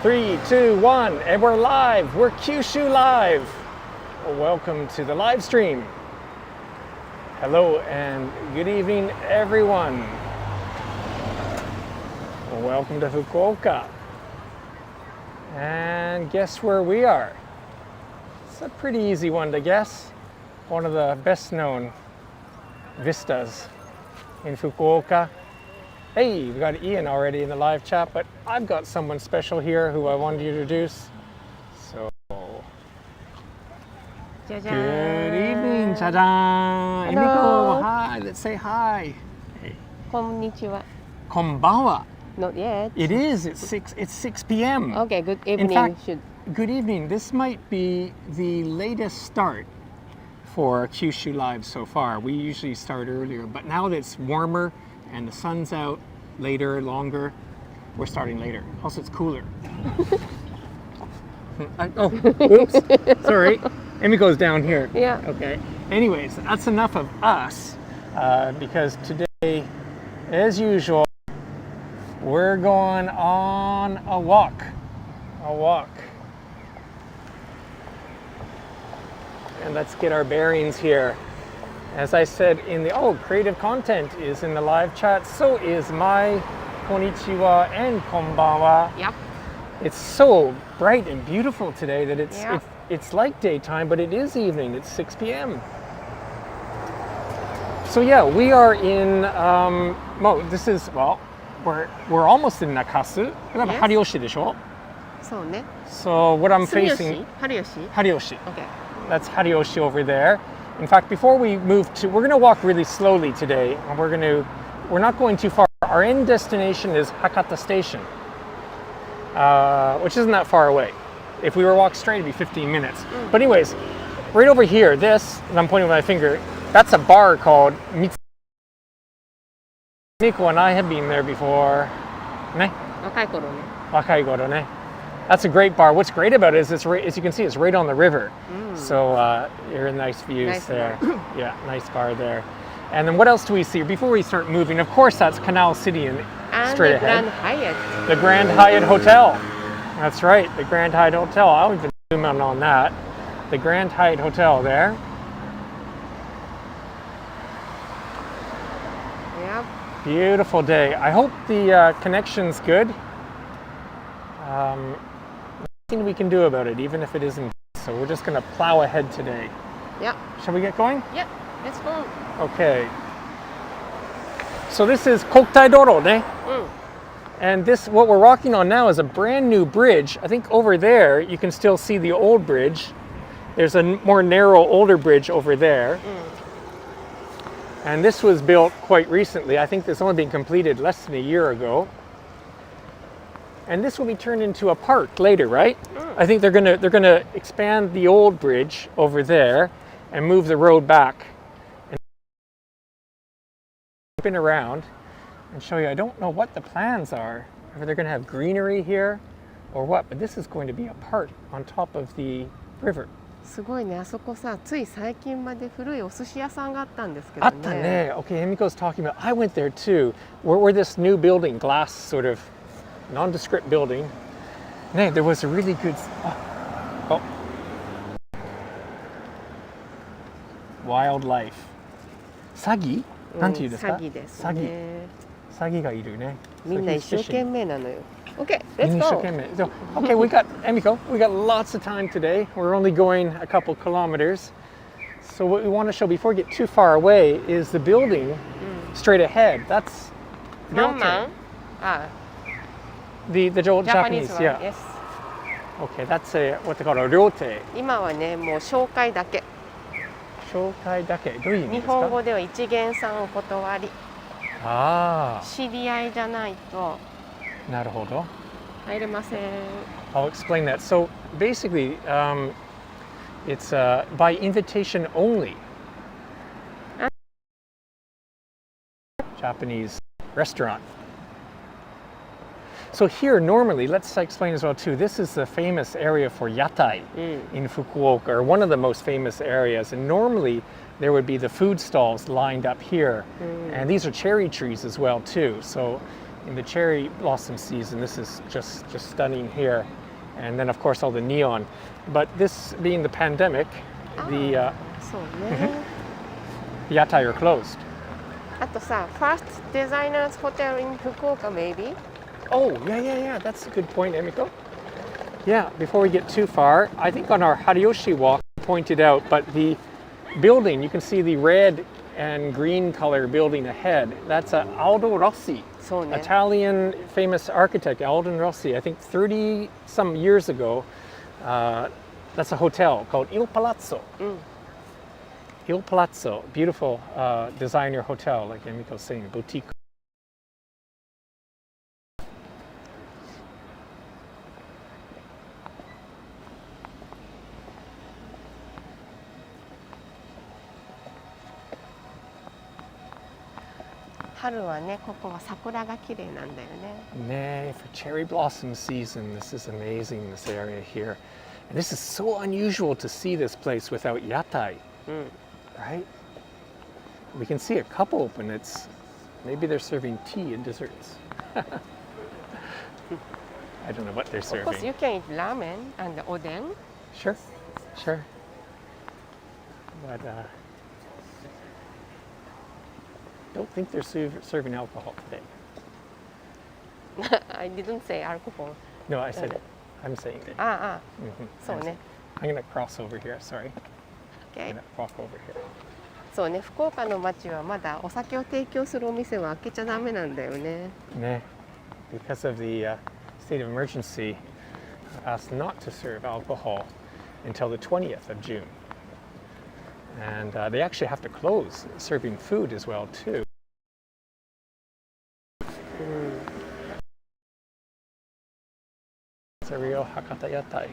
3, 2, 1, and we're live. We're Kyushu live. Welcome to the live stream. Hello and good evening, everyone. Welcome to Fukuoka. And guess where we are? It's a pretty easy one to guess. One of the best known vistas in Fukuoka. Hey, we got Ian already in the live chat, but I've got someone special here who I wanted to introduce. So, good evening, Jajan. Emiko, hi. Let's say hi. Hey. Konnichiwa. Konbanwa. Not yet. It is. It's 6 p.m. Okay, good evening. In fact, good evening. This might be the latest start for Kyushu Live so far. We usually start earlier, but now that it's warmer and the sun's out later, longer, we're starting later. Also, it's cooler. Oh, oops. Sorry. Emiko's down here. Yeah. Okay. Anyways, that's enough of us because today, as usual, we're going on a walk. And let's get our bearings here. As I said in the, creative content is in the live chat. So is my konnichiwa and konbanwa. Yep. It's so bright and beautiful today that it's like daytime, but it is evening. It's 6 p.m. So yeah, we are in, we're almost in Nakasu. Yes. Hariyoshi でしょ? So, so what I'm facing... Hariyoshi? Okay. That's Hariyoshi over there. In fact, before we move to, we're going to walk really slowly today, and we're not going too far. Our end destination is Hakata Station, which isn't that far away. If we were to walk straight, it'd be 15 minutes. But anyways, right over here, and I'm pointing with my finger, that's a bar called Emiko and I have been there before. Ne? 若い頃ね。若い頃ね. That's a great bar. What's great about it is as you can see, it's right on the river. So you're in nice views there. Yeah, nice bar there. And then what else do we see? Before we start moving, of course, that's Canal City and straight ahead. Grand Hyatt. The Grand Hyatt Hotel. That's right, the Grand Hyatt Hotel. I'll even zoom in on that. The Grand Hyatt Hotel there. Yep. Beautiful day. I hope the connection's good. Nothing we can do about it, even if it isn't. So we're just going to plow ahead today. Yeah. Shall we get going? Yep. Let's go. Okay. So this is Kokutai Doro, ne? And this, what we're walking on now, is a brand new bridge. I think over there you can still see the old bridge. There's a more narrow, older bridge over there. And this was built quite recently. I think it's only been completed less than a year ago. And this will be turned into a park later, right? I think they're gonna expand the old bridge over there and move the road back. And spin around and show you. I don't know what the plans are. If they're gonna have greenery here or what, but this is going to be a park on top of the river. すごいね、あそこさ、つい最近まで古いお寿司屋さんがあったんですけどね。あったね。Okay, Emiko's talking about. I went there too. Where this new building, glass sort of nondescript building. Hey, there was a really good. Wildlife. サギ? なんて言うんですか? サギですね。サギがいるね。みんな一生懸命なのよ。Okay, let's go. So, okay, Emiko, we got lots of time today. We're only going a couple kilometers. So what we want to show before we get too far away is the building straight ahead. That's Ryote. The Japanese one, yeah. Yes. Okay, that's what they call a ryote. 今はね、もう紹介だけ。紹介だけ。どういう意味ですか？日本語では一元さんお断り。知り合いじゃないと。なるほど。入れません。I'll explain that. So basically, it's by invitation only. Japanese restaurant. So here, normally, let's explain as well too, this is the famous area for yatai in Fukuoka, or one of the most famous areas. And normally, there would be the food stalls lined up here. And these are cherry trees as well too. So in the cherry blossom season, this is just stunning here. And then, of course, all the neon. But this being the pandemic, the そうね。yatai are closed. あとさ、First Designers Hotel in Fukuoka maybe? Oh, yeah. That's a good point, Emiko. Yeah, before we get too far, I think on our Hariyoshi walk, pointed out, but the building, you can see the red and green color building ahead. That's Aldo Rossi, そうね。 Italian famous architect, Aldo Rossi. I think 30 some years ago, that's a hotel called Il Palazzo. Il Palazzo, beautiful designer hotel, like Emiko's saying, boutique. Haru はね、ここは桜が綺麗なんだよね。 Nay, for cherry blossom season, this is amazing, this area here. And this is so unusual to see this place without yatai, right? We can see a couple open. It's maybe they're serving tea and desserts. I don't know what they're Of course, serving. you can eat ramen and oden. Sure. But don't think they're serving alcohol today. I didn't say alcohol. No, I said it. I'm saying it. ああ、そうね。 I'm gonna cross over here. Sorry. Okay. I'm gonna walk over here. そうね、福岡の街はまだお酒を提供するお店は開けちゃダメなんだよね。Nah, because of the state of emergency, asked not to serve alcohol until the 20th of June. And they actually have to close serving food as well, too. It's a real Hakata yatai.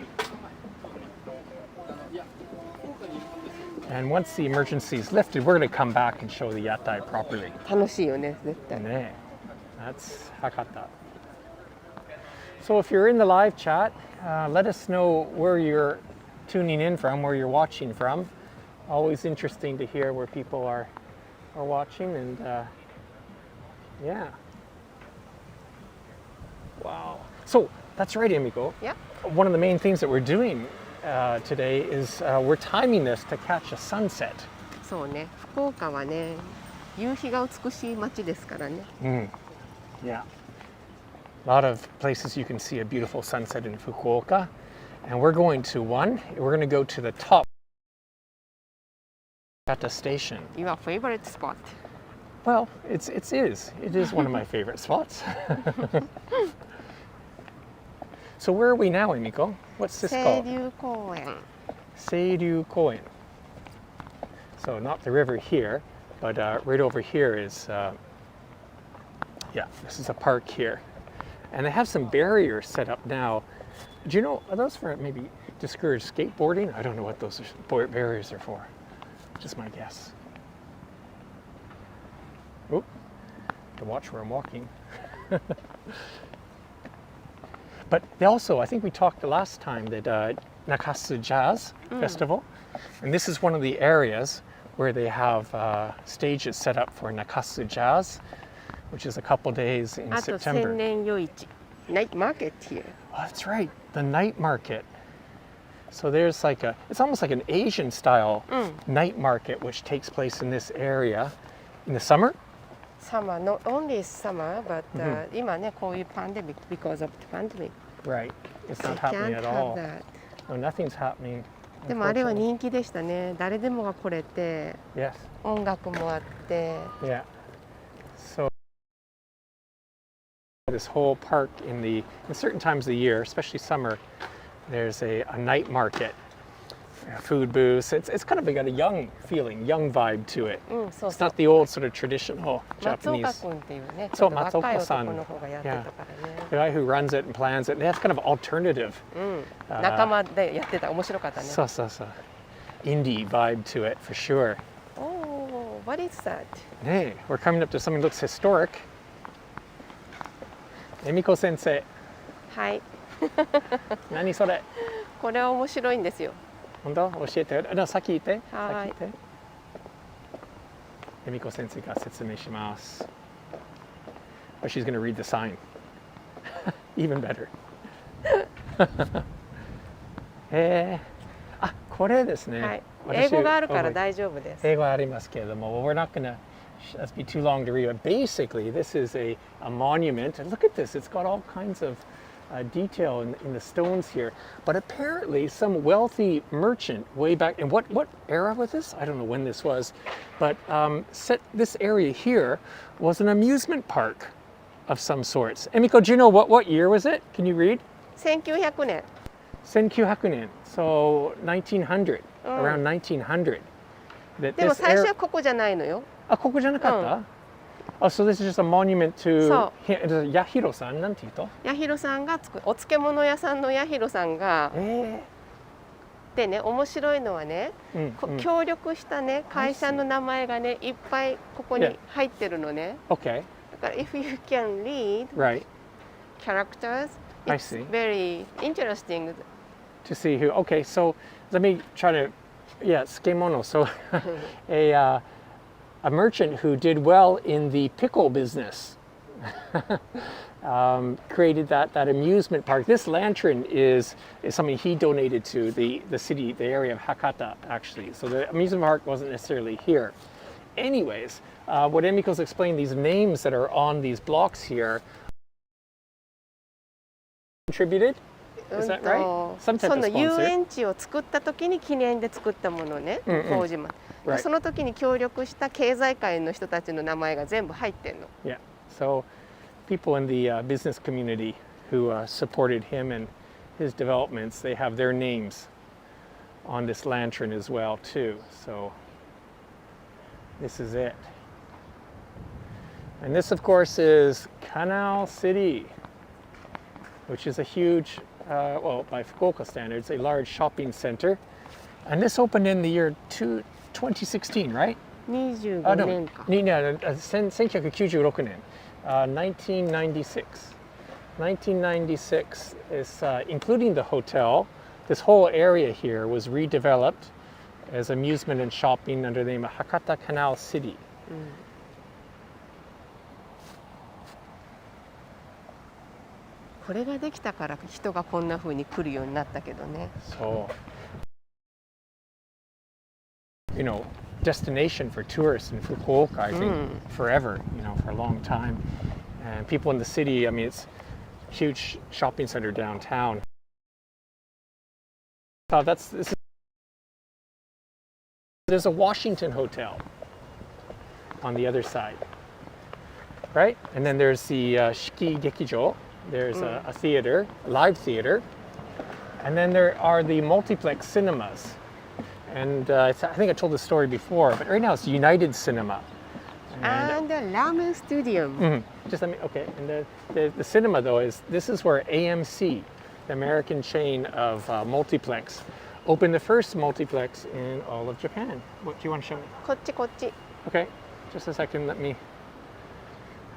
And once the emergency is lifted, we're going to come back and show the yatai properly. 楽しいよね、絶対。 Nah, that's Hakata. So if you're in the live chat, let us know where you're tuning in from, where you're watching from. Always interesting to hear where people are watching, and yeah. Wow. So that's right, Emiko. Yeah. One of the main things that we're doing today is we're timing this to catch a sunset. そうね、福岡はね、夕日が美しい街ですからね。Yeah. A lot of places you can see a beautiful sunset in Fukuoka. And we're going to one. We're going to go to the top Hakata Station. Your favorite spot? Well, it is one of my favorite spots. So where are we now, Emiko? What's this 清 called? 流公園。 Seiryu Koen. So not the river here, but right over here is, yeah, this is a park here. And they have some barriers set up now. Do you know, are those for maybe discourage skateboarding? I don't know what those barriers are for. Just my guess. Oop, to watch where I'm walking. But they also, I think we talked the last time that Nakasu Jazz Festival, and this is one of the areas where they have stages set up for Nakasu Jazz, which is a couple days in あと September. 千年夜市。Night market here. Oh, that's right, the night market. So there's like it's almost like an Asian style night market which takes place in this area in the summer. Summer, not only summer, but 今ね、こういう pandemic because of the pandemic. Right, it's I not happening can't at have all. that. No, nothing's happening. でもあれは unfortunately. 人気でしたね。誰でもが来れて、 Yes, 音楽もあって。 yeah. So this whole park in certain times of the year, especially summer, there's a night market, food booths. It's kind of got a young feeling, young vibe to it. そう It's そう。 not the old sort of traditional 松岡 Japanese. 君っていうね、ちそうょっと若い松岡さん。男の方がやってたからね。 The guy who runs it and plans it, that's kind of alternative. 仲間でやってた、面白かったね。 So. Indie vibe to it for sure. Oh, what is that? Hey, we're coming up to something that looks historic. Emiko sensei, はい。何それ? これは面白いんですよ。本当？教えて。No, 先言って。はい先言って。Emiko sensei が説明します。Oh, she's going to read the sign. Even better. あ、これですね。はい。英語があるから大丈夫です。英語ありますけれども、we're not going to that's be too long to read. But basically, this is a monument. And look at this; it's got all kinds of detail in the stones here. But apparently, some wealthy merchant way back in what era was this? I don't know when this was, but set this area here was an amusement park of some sorts. Emiko, do you know what year was it? Can you read? 1900年。1900年. So 1900, around 1900. でも最初はここじゃないのよ。あ、ここじゃなかった？Oh, so this is just a monument to ヤヒロさんなんて言うと？ヤヒロさんがお漬物屋さんのヤヒロさんが、でね、面白いのはね、協力したね会社の名前がねいっぱいここに入ってるのね。Okay. だから if you can read characters, it's very interesting to see who. Okay, so let me try to tsukemono. So a merchant who did well in the pickle business created that amusement park. This lantern is something he donated to the city, the area of Hakata, actually. So the amusement park wasn't necessarily here. Anyways, what Emiko's explained, these names that are on these blocks here contributed? Is that right? Some type of sponsor. その遊園地を作った時に記念で作ったものね、当時も。その時に協力した経済界の人たちの名前が全部入ってんの。Yeah. So people in the business community who supported him and his developments, they have their names on this lantern as well too. So this is it. And this of course is Canal City, which is a huge, well, by Fukuoka standards, a large shopping center. And this opened in the year 2016, right? 25年か。1996年。1996. 1996 is including the hotel. This whole area here was redeveloped as amusement and shopping under the name of Hakata Canal City. これができたから人がこんな風に来るようになったけどね。そう。You know, destination for tourists in Fukuoka, I think, forever, you know, for a long time. And people in the city, I mean, it's a huge shopping center downtown. So there's a Washington Hotel on the other side, right? And then there's the Shiki Gekijo. There's a theater, a live theater. And then there are the multiplex cinemas. And I think I told this story before, but right now it's United Cinema. And the Ramen Studio. Just let me, okay. And the cinema though this is where AMC, the American chain of multiplex, opened the first multiplex in all of Japan. What do you want to show me? こっちこっち。 Okay, just a second. Let me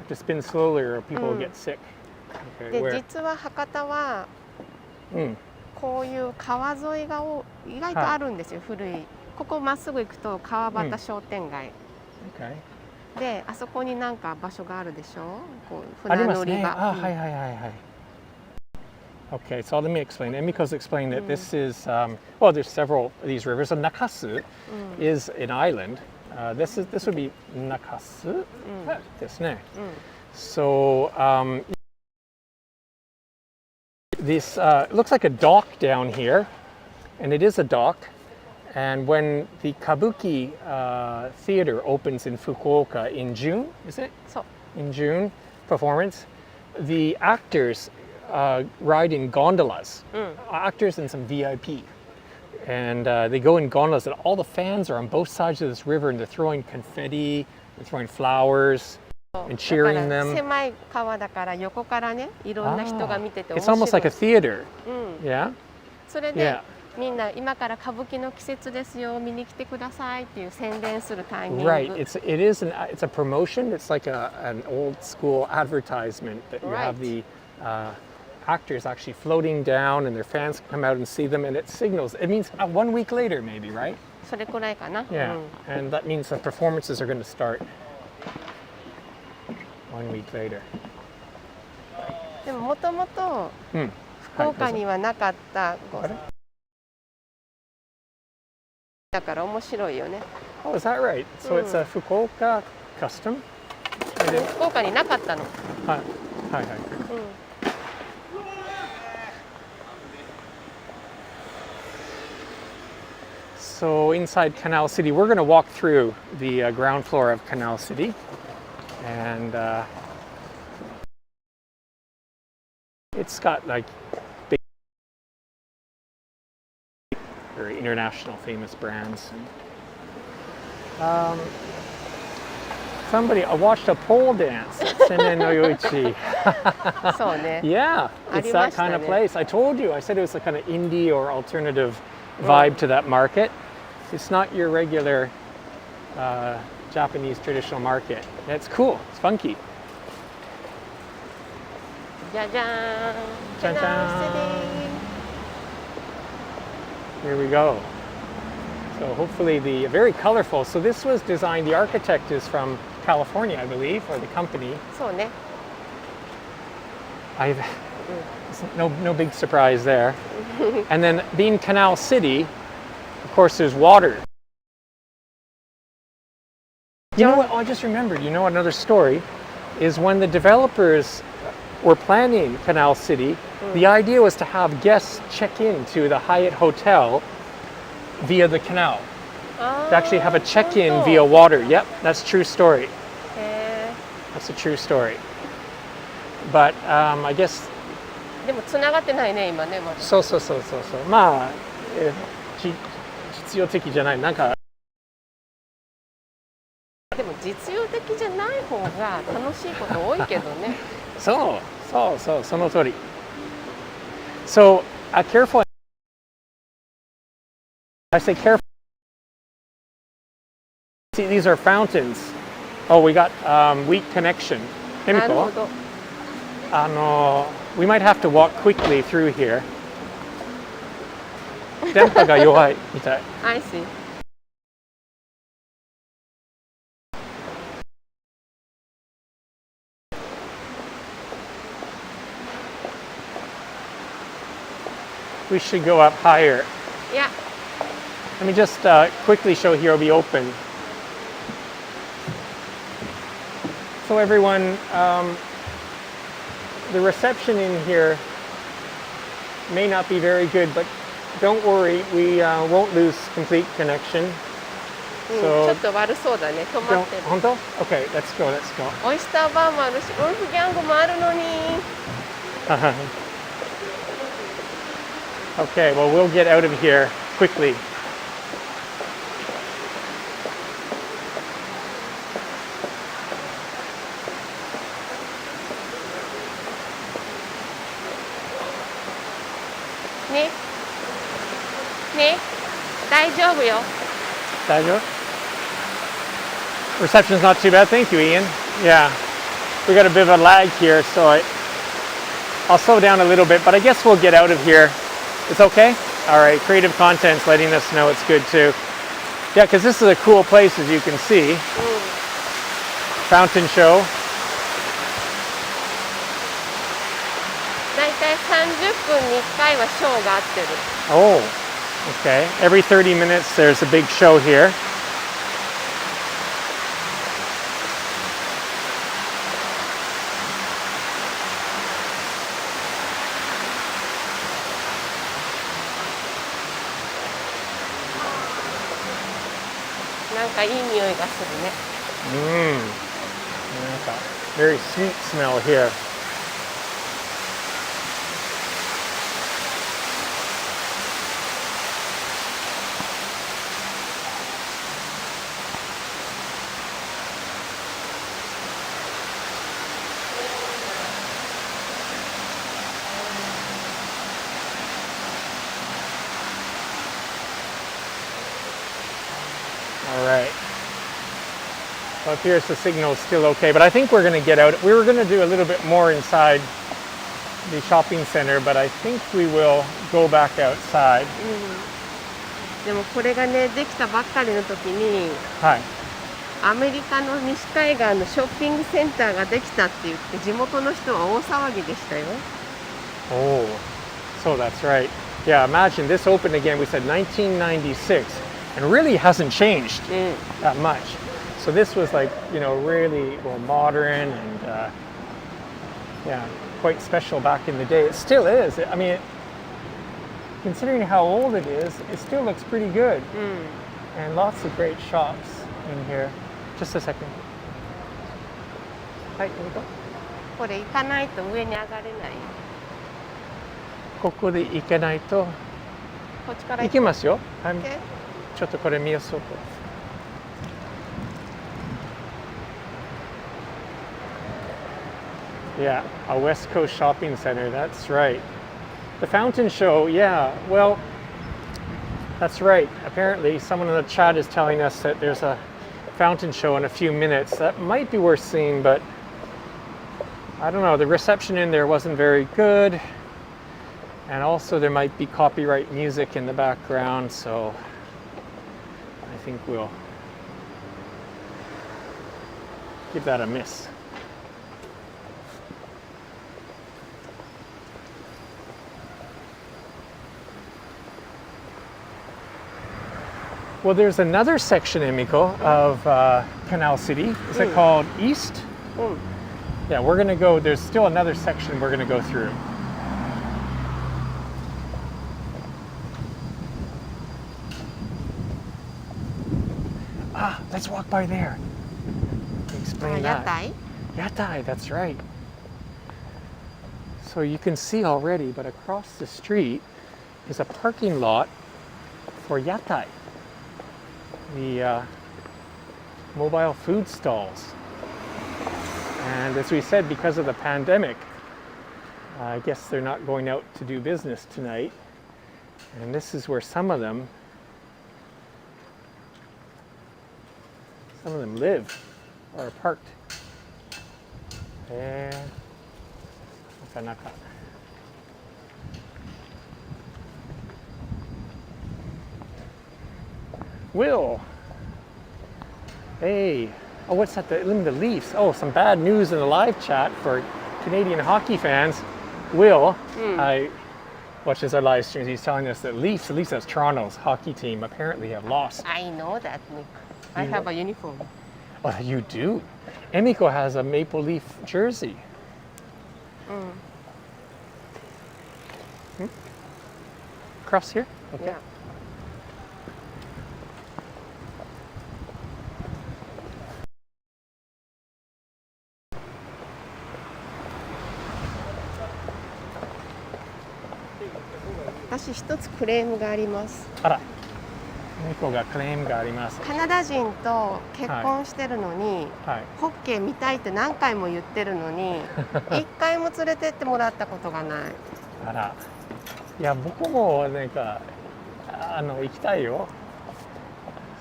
have to spin slowly or people will get sick. Okay, で where? 実は博多はこういう川沿いが意外とあるんですよ、古い。ここまっすぐ行くと川端商店街。Okay. で、あそこになんか場所があるでしょ。こう船乗り場。Okay, so let me explain. Emiko's explained that this is, well, there's several of these rivers. So Nakasu is an island. This would be Nakasu. This, so this looks like a dock down here, and it is a dock. And when the Kabuki theater opens in Fukuoka in June, is it? So. In June, performance, the actors ride in gondolas, actors and some VIP. And they go in gondolas, and all the fans are on both sides of this river, and they're throwing confetti, they're throwing flowers, and cheering them. 狭い川だから横からね、いろんな人が見てて面 It's 白い。 almost like a theater. Yeah? それで、みんな今から歌舞伎の季節ですよ、見に来てくださいっていう宣伝するタイミング。Right. It's a promotion. It's like an old school advertisement that you have the actors actually floating down, and their fans come out and see them, and it signals. It means 1 week later, maybe, right? それくらいかな。 Yeah. And that means the performances are going to start. 1 week later. でももともと福岡にはなかっただから面白いよね。Oh, is that right? So it's a Fukuoka custom? 福岡になかったの。はいはいはい。So inside Canal City, we're going to walk through the ground floor of Canal City, and it's got like big, very international, famous brands. And, somebody, I watched a pole dance at Senen no Yoichi. そうね。Yeah, it's that kind of place. I told you, I said it was a kind of indie or alternative vibe to that market. It's not your regular Japanese traditional market. It's cool. It's funky. じゃじゃーん。じゃじゃーん。Here we go. So hopefully very colorful. So this was designed, the architect is from California, I believe, or the company. そうね。No big surprise there. And then being Canal City, of course, there's water. You know what? Oh, I just remembered. You know, another story is when the developers were planning Canal City, the idea was to have guests check into the Hyatt Hotel via the canal. To actually have a check-in via water. Yep, that's a true story. That's a true story. But I guess でも繋がってないね今ねまだ。そう。まあ、実用的じゃない。なんかでも実用的じゃない方が楽しいこと多いけどね。そう、その通り。So, careful. I say careful. See, these are fountains. Oh, we got weak connection. Emiko, we might have to walk quickly through here. 電波が弱いみたい。I see. We should go up higher. Yeah. Let me just quickly show here will be open. So everyone, the reception in here may not be very good, but don't worry, we won't lose complete connection. ちょっと悪そうだね。止まってる。本当? Okay, let's go. オイスターバーもあるし、ウルフギャングもあるのに。Okay, well, we'll get out of here quickly. Ne? 大丈夫よ。大丈夫? Reception's not too bad. Thank you, Ian. Yeah, we got a bit of a lag here, so I'll slow down a little bit, but I guess we'll get out of here. It's okay? All right, Creative Content's letting us know it's good too. Yeah, because this is a cool place, as you can see. Fountain show. だいたい30分に1回はショーがあってる。Oh, okay. Every 30 minutes there's a big show here. Very sweet smell here. All right. Well, it appears the signal is still okay, but I think we're going to get out. We were going to do a little bit more inside the shopping center, but I think we will go back outside. でもこれがねできたばっかりの時に、はい。アメリカの西海岸のショッピングセンターができたって言って地元の人は大騒ぎでしたよ。Oh, so that's right. Yeah, imagine this opened again, we said 1996, and really hasn't changed that much. So this was like, really more modern and yeah, quite special back in the day. It still is. I mean, considering how old it is, it still looks pretty good. And lots of great shops in here. Just a second. Hi, Emiko. これ行かないと上に上がれない。ここで行けないとこっちから行きますよ。Okay. ちょっとこれ見よそうと。Yeah, a West Coast shopping center, that's right. The fountain show, yeah, well, that's right. Apparently, someone in the chat is telling us that there's a fountain show in a few minutes. That might be worth seeing, but I don't know. The reception in there wasn't very good. And also, there might be copyright music in the background, so I think we'll give that a miss. Well, there's another section, Emiko, of Canal City. Is it called East? Yeah, we're going to go, there's still another section we're going to go through. Ah, let's walk by there. Explain that. Yatai? Yatai, that's right. So you can see already, but across the street is a parking lot for Yatai. The mobile food stalls. And as we said, because of the pandemic, I guess they're not going out to do business tonight. And this is where some of them live or are parked. There. Nakanaka. Will. Hey. Oh, what's that? The Leafs. Oh, some bad news in the live chat for Canadian hockey fans. Will, watches our live streams. He's telling us that Leafs, at least that's Toronto's hockey team, apparently have lost. I know that, Nick. I have a uniform. Oh, you do? Emiko has a Maple Leaf jersey. Across here? Okay. Yeah.私一つクレームがあります。あら、Emikoがクレームがあります。カナダ人と結婚してるのに、ホッケー見たいって何回も言ってるのに、一回も連れてってもらったことがない。あら、いや僕もなんか行きたいよ。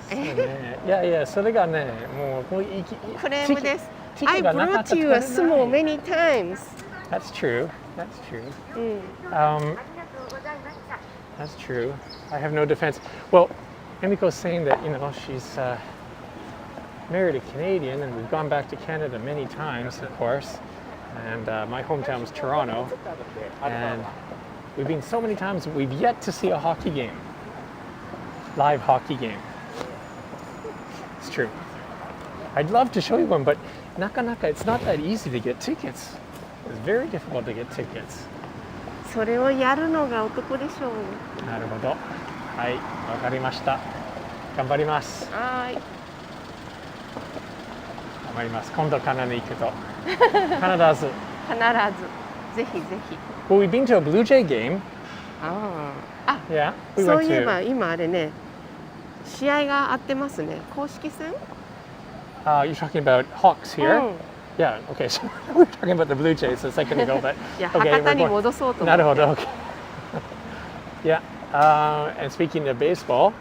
そうね、いやいやそれがねもうクレームです。I brought you a sumo many times. That's true. That's true. That's true. I have no defense. Well, Emiko's saying that she's married a Canadian, and we've gone back to Canada many times, of course. And my hometown is Toronto, and we've been so many times. We've yet to see a hockey game, live hockey game. It's true. I'd love to show you one, but nakanaka, it's not that easy to get tickets. It's very difficult to get tickets. それをやるのが男でしょう。なるほど。はい、わかりました。頑張ります。はい。頑張ります。今度カナダに行くと。必ず。必ず。ぜひぜひ。Well, we've been to a Blue Jay game. あ、yeah, we そう went いえば to. 今あれね、試合があってますね。公式戦You're talking about Hawks here? Yeah, okay, so we were talking about the Blue Jays a second ago, but いや、 okay, 博多に戻そうと思って。なるほど、okay. Yeah, and speaking of baseball,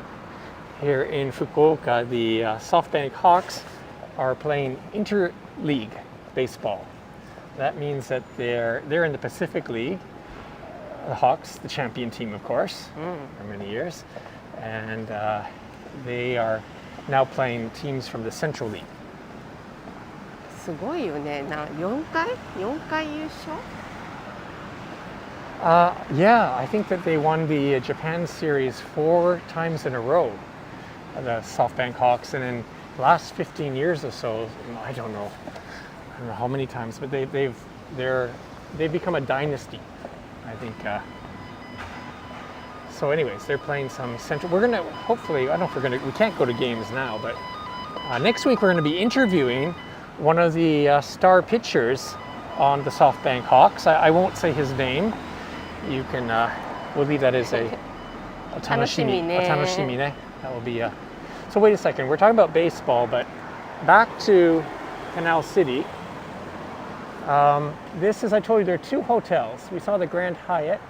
here in Fukuoka, the SoftBank Hawks are playing interleague baseball. That means that they're in the Pacific League. The Hawks, the champion team, of course, for many years, and they are now playing teams from the Central League. すごいよね。4回優勝 Yeah, I think that they won the Japan series 4 times in a row, the SoftBank Hawks, and in the last 15 years or so, I don't know how many times, but they've become a dynasty, I think. So anyways, they're playing some Central. We're gonna hopefully, I don't know if we can't go to games now, but next week we're gonna be interviewing one of the star pitchers on the SoftBank Hawks. I won't say his name. You can, we'll leave that as a tanoshimi. That will be So wait a second, we're talking about baseball, but back to Canal City. This is, I told you, there are 2 hotels. We saw the Grand Hyatt,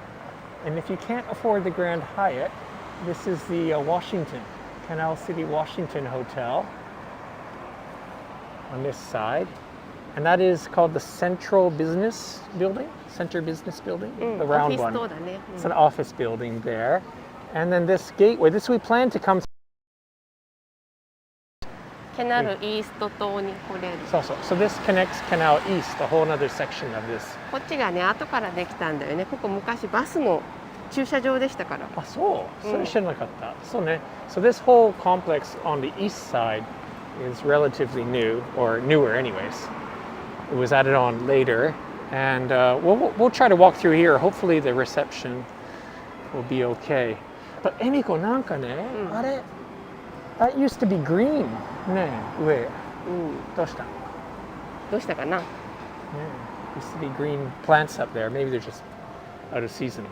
and if you can't afford the Grand Hyatt, this is the Washington, Canal City, Washington Hotel on this side. And that is called the Central Business Building, Center Business Building, the round one. It's an office building there. And then this gateway, this we plan to come. キャナルイースト島に来れる。So this connects Canal East, a whole other section of this. こっちがね、後からできたんだよね。ここ昔バスの駐車場でしたから。あ、そう。それ知らなかった。そうね。So this whole complex on the east side is relatively new, or newer anyways. It was added on later, and we'll try to walk through here. Hopefully the reception will be okay. But Emiko, なんかね、あれ、that used to be green. ね、上。どうした？どうしたかな？ Yeah, used to be green plants up there. Maybe they're just out of season.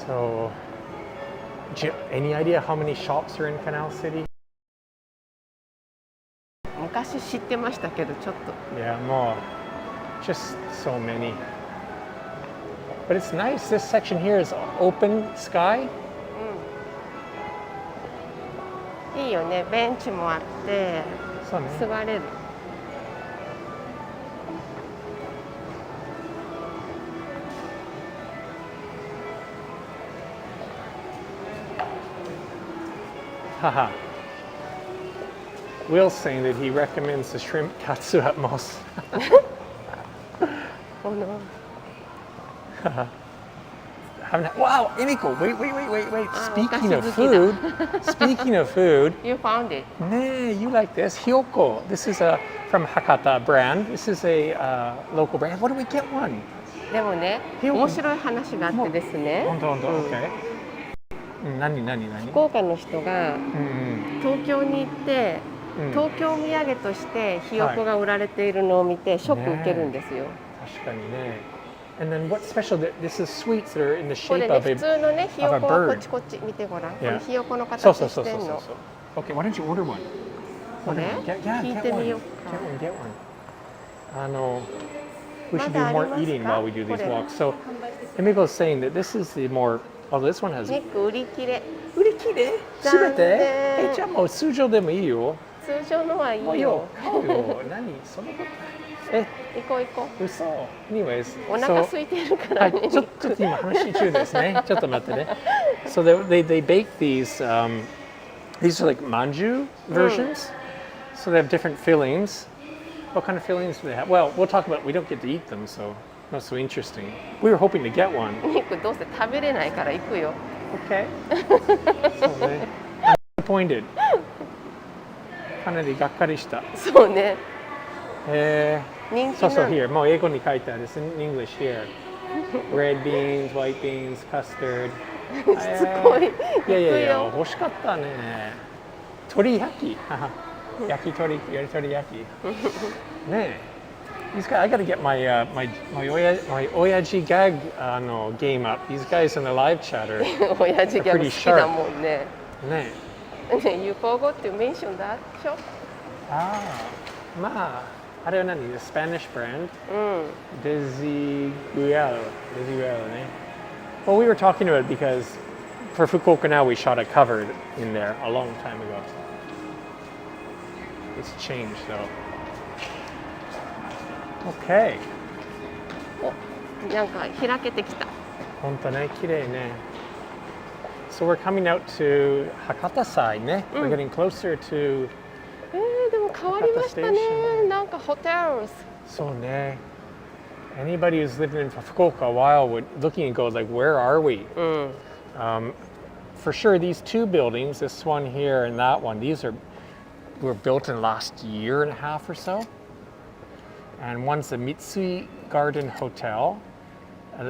So, any idea how many shops are in Canal City? 昔知ってましたけど、ちょっと。Yeah, more. Just so many. But it's nice. This section here is open sky. いいよね。ベンチもあって、そうね。座れる。Haha. Will's saying that he recommends the shrimp katsu at most. Oh no. Wow, Emiko, wait. Speaking of food. You found it. Nee, you like this. Hyoko. This is from Hakata brand. This is a local brand. What do we get one? でもね、面白い話があってですね。本当、OK。何福岡の人が東京に行って、東京土産としてひよこが売られているのを見てショック受けるんですよ。確かにね。And then what's special? This is sweets that are in the shape of a bird. これね、普通のね、ひよこはこっち見てごらん。これひよこの形してんの。Okay, why don't you order one? これ聞いてみようか。Get one. We should do more eating while we do these walks. So, Emiko is saying that this is the more. Oh, this one has. ネック売り切れ。売り切れ？すべて？じゃあもう通常でもいいよ。通常のはいいよ。買うよ。何そのこと？行こう。嘘。Anyways. お腹空いてるからね。ちょっと今話中ですね。ちょっと待ってね。So they bake these. These are like manju versions. So they have different fillings. What kind of fillings do they have? Well, we'll talk about. We don't get to eat them, so not so interesting. We were hoping to get one. 肉どうせ食べれないから行くよ。Okay. そうね。Disappointed. かなりがっかりした。そうね。そうそう、here. もう英語に書いてある。It's in English here. Red beans, white beans, custard. しつこい。いや、欲しかったね。鶏焼き。焼き鳥焼き。ねえ。These guys, I got to get my oyaji gag game up. These guys in the live chatter 親父ギャグ好きだもんね。ねえ。You forgot to mention that shop? まあ、あれは何？ The Spanish brand? Desigual ね。Well, we were talking about it because for Fukuoka now we shot a cover in there a long time ago. It's changed though. Okay. お、なんか開けてきた。本当ね、綺麗ね。So we're coming out to Hakata side ね。We're getting closer to でも変わりましたね。なんかホテル。そうね。Anybody who's lived in Fukuoka a while would looking and go like, where are we? For sure, these two buildings, this one here and that one, were built in the last year and a half or so. And one's the Mitsui Garden Hotel,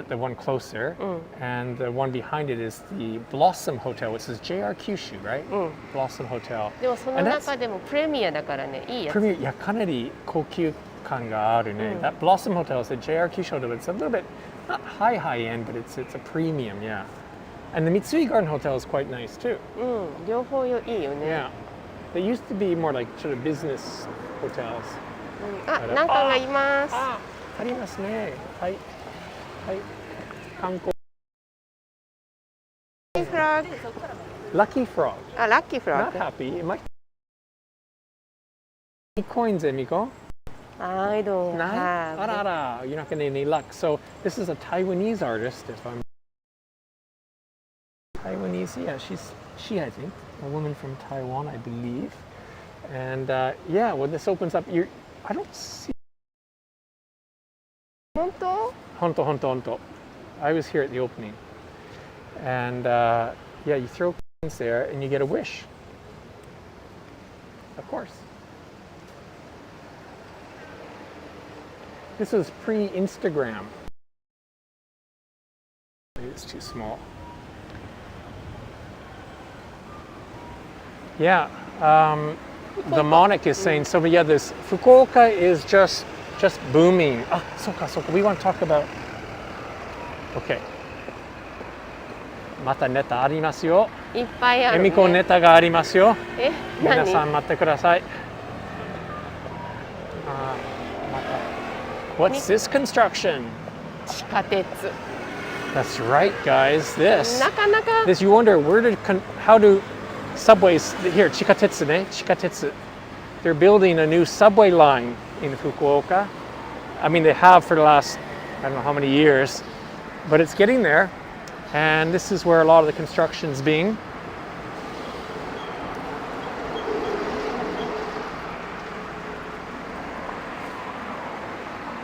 the one closer, and the one behind it is the Blossom Hotel, which is JR Kyushu, right? Blossom Hotel. でもその中でもプレミアだからね、いいやつ。プレミア、いや、かなり高級感があるね。That Blossom Hotel is a JR Kyushu hotel. It's a little bit, not high end, but it's a premium, yeah. And the Mitsui Garden Hotel is quite nice too. 両方いいよね。Yeah. They used to be more like sort of business hotels. あ、なんかがいます。ありますね。はい。はい。観光。Lucky Frog. あ、ラッキーフロッ Not グ。happy. It might. Any coins, Emiko? I don't None? have. Arara, you're not getting any luck. So this is a Taiwanese artist, if I'm Taiwanese. Yeah, she I think a woman from Taiwan, I believe. And yeah, when this opens up, I don't see. 本当？ Honto. I was here at the opening. And yeah, you throw coins there and you get a wish. Of course. This was pre-Instagram. Maybe it's too small. Yeah, the Monic is saying, so yeah, this Fukuoka is just booming. Ah, so we want to talk about, okay. またネタありますよ。いっぱいあるね。エミコネタがありますよ。皆さん何？待ってください。また。What's this construction? 地下鉄。 That's right, guys. This. なかなか。This you wonder how do subways here? 地下鉄ね。地下鉄。They're building a new subway line in Fukuoka. I mean, they have for the last I don't know how many years, but it's getting there. And this is where a lot of the construction's being.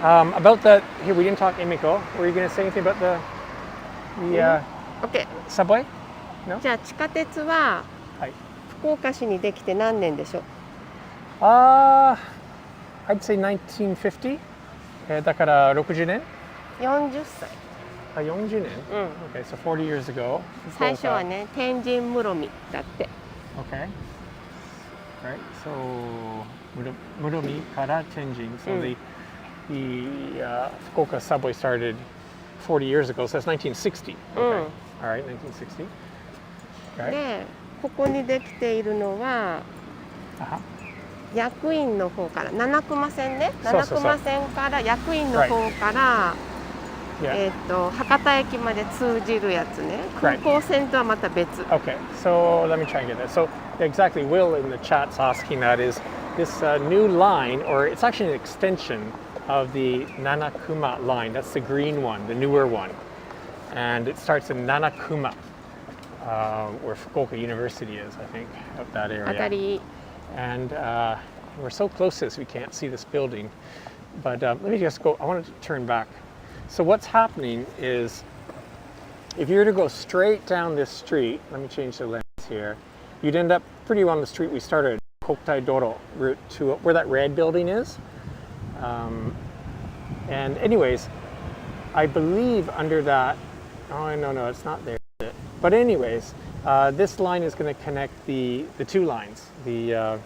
About here we didn't talk Emiko. Were you going to say anything about the OK。 subway? No? じゃあ地下鉄は福岡市にできて何年でしょう？ I'd say 1950. だから60年? 40歳。40年? Okay, so 40 years ago. 最初はね、天神室見だって。Okay. Right. So Muromi kara Tenjin. So the Fukuoka subway started 40 years ago. So that's 1960. Okay. All right, 1960. Right. で、ここにできているのは役員の方から七熊線ね。七熊線から役員の方から。博多駅まで通じるやつね。空港線とはまた別。Okay, so let me try and get that. So exactly, Will in the chat's asking that is this new line, or it's actually an extension of the Nanakuma line. That's the green one, the newer one, and it starts in Nanakuma, where Fukuoka University is, I think, up that area. And we're so close to this, we can't see this building. But let me just go. I wanted to turn back. So what's happening is, if you were to go straight down this street, let me change the lens here, you'd end up pretty on the street we started, Kokutai Doro route to where that red building is. And anyways, I believe under that, oh no, it's not there. But anyways, this line is going to connect the two lines. The,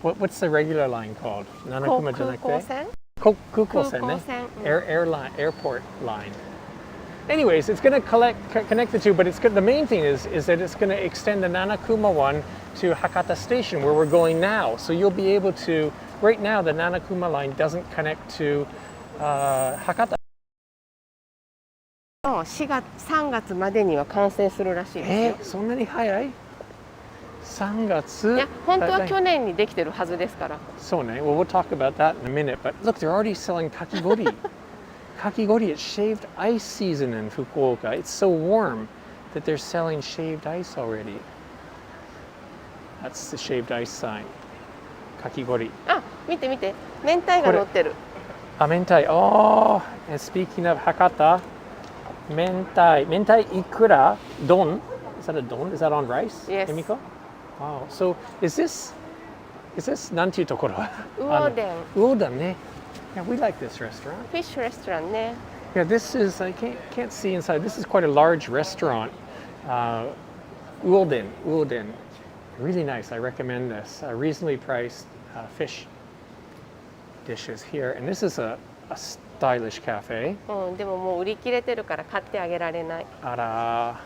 what's the regular line called? Nanakuma janakute? Kukou-sen. Airport line. Anyways, it's going to connect the two, but the main thing is that it's going to extend the Nanakuma one to Hakata Station, where we're going now. So you'll be able to, right now the Nanakuma line doesn't connect to Hakata. 3月までには完成するらしいですよ。そんなに早い？ 3月? いや、本当は去年にできてるはずですから。そうね。Well, we'll talk about that in a minute. But look, they're already selling kakigori. Kakigori, it's shaved ice season in Fukuoka. It's so warm that they're selling shaved ice already. That's the shaved ice sign. Kakigori. あ、見て見て。明太が乗ってる。あ、明太。Oh, and speaking of Hakata, 明太いくら don? Is that a don? Is that on rice? Yes. Emiko? Wow. So is this なんていうところ？ウオーデン。ウオーデンね。Yeah, we like this restaurant. フィッシュレストランね。Yeah, this is, I can't see inside. This is quite a large restaurant. Ulden. Really nice. I recommend this. Reasonably priced fish dishes here. And this is a stylish cafe. うん、でももう売り切れてるから買ってあげられない。あら。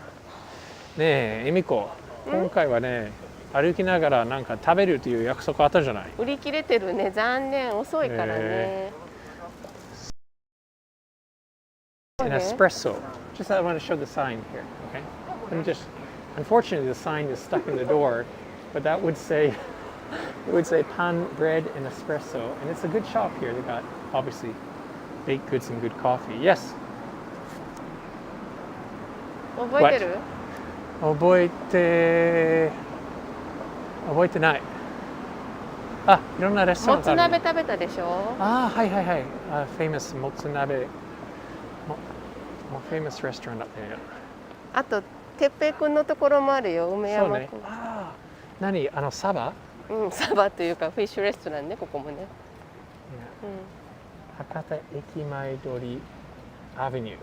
ねえ、エミコ。今回はね、歩きながらなんか食べるという約束あったじゃない。売り切れてるね。残念。遅いからね。An espresso. Just I want to show the sign here, okay? Let me just. Unfortunately, the sign is stuck in the door, but that would say, it would say pan, bread, and espresso, and it's a good shop here. They got obviously baked goods and good coffee. Yes. 覚えてる？覚えてない。あ、いろんなレストランもつ鍋食べたでしょ？あ、はいはいはい。famous もつ鍋。famous restaurant up there. あと、てっぺいくんのところもあるよ、梅山くん。ああ、何サバ？うん、サバというかフィッシュレストランね、ここもね。博多駅前通り Avenue.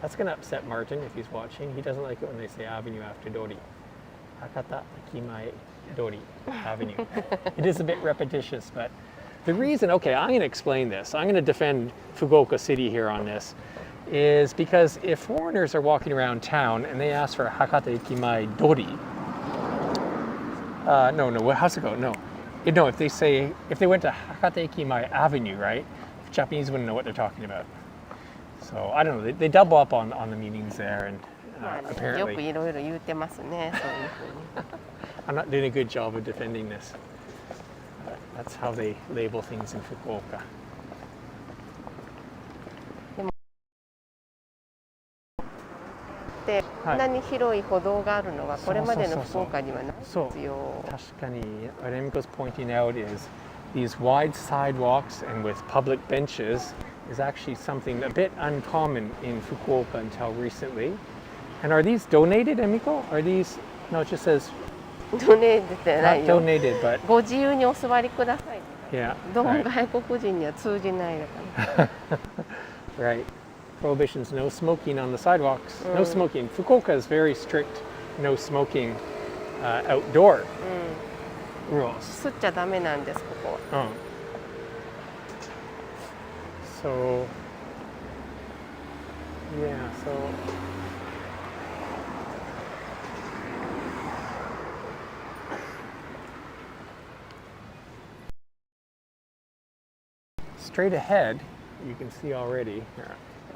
That's going to upset Martin if he's watching. He doesn't like it when they say Avenue after Dori. Hakata駅前通り Avenue. It is a bit repetitious, but the reason, okay, I'm going to explain this. I'm going to defend Fukuoka City here on this. Is because if foreigners are walking around town and they ask for Hakata Ikimae Dori, no, how's it go? No, if they went to Hakata Ikimae Avenue, right? Japanese wouldn't know what they're talking about. So I don't know. They double up on the meanings there, and apparently. よくいろいろ言ってますね、そういうふうに。I'm not doing a good job of defending this. That's how they label things in Fukuoka. こんなに広い歩道があるのはこれまでの福岡にはないですよ。確かに、what Emiko's pointing out is these wide sidewalks and with public benches is actually something a bit uncommon in Fukuoka until recently. And are these donated, Emiko? Are these? No, it just says. ドネーってないよ。 Not donated, but. ご自由にお座りください。Yeah. どうも外国人には通じないだから。Right. Prohibitions, no smoking on the sidewalks. No smoking. Fukuoka is very strict. No smoking outdoor rules. 吸っちゃダメなんです、ここは。So, yeah, so. Straight ahead, you can see already. Here,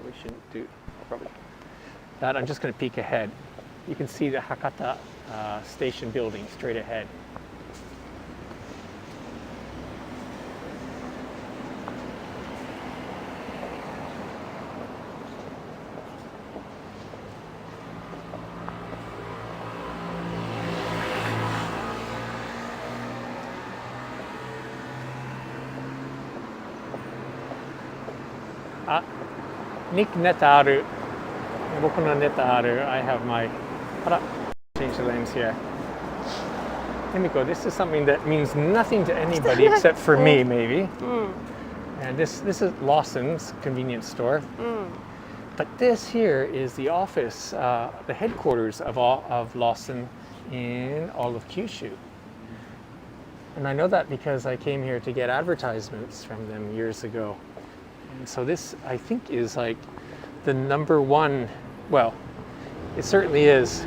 we shouldn't do probably that. I'm just going to peek ahead. You can see the Hakata Station building straight ahead. Nick Netaru. Boku Netaru. I have my. Change the lens here. Emiko, this is something that means nothing to anybody except for me, maybe. And this is Lawson's convenience store. But this here is the office, the headquarters of Lawson in all of Kyushu. And I know that because I came here to get advertisements from them years ago. And so this, I think, is like the number one, well, it certainly is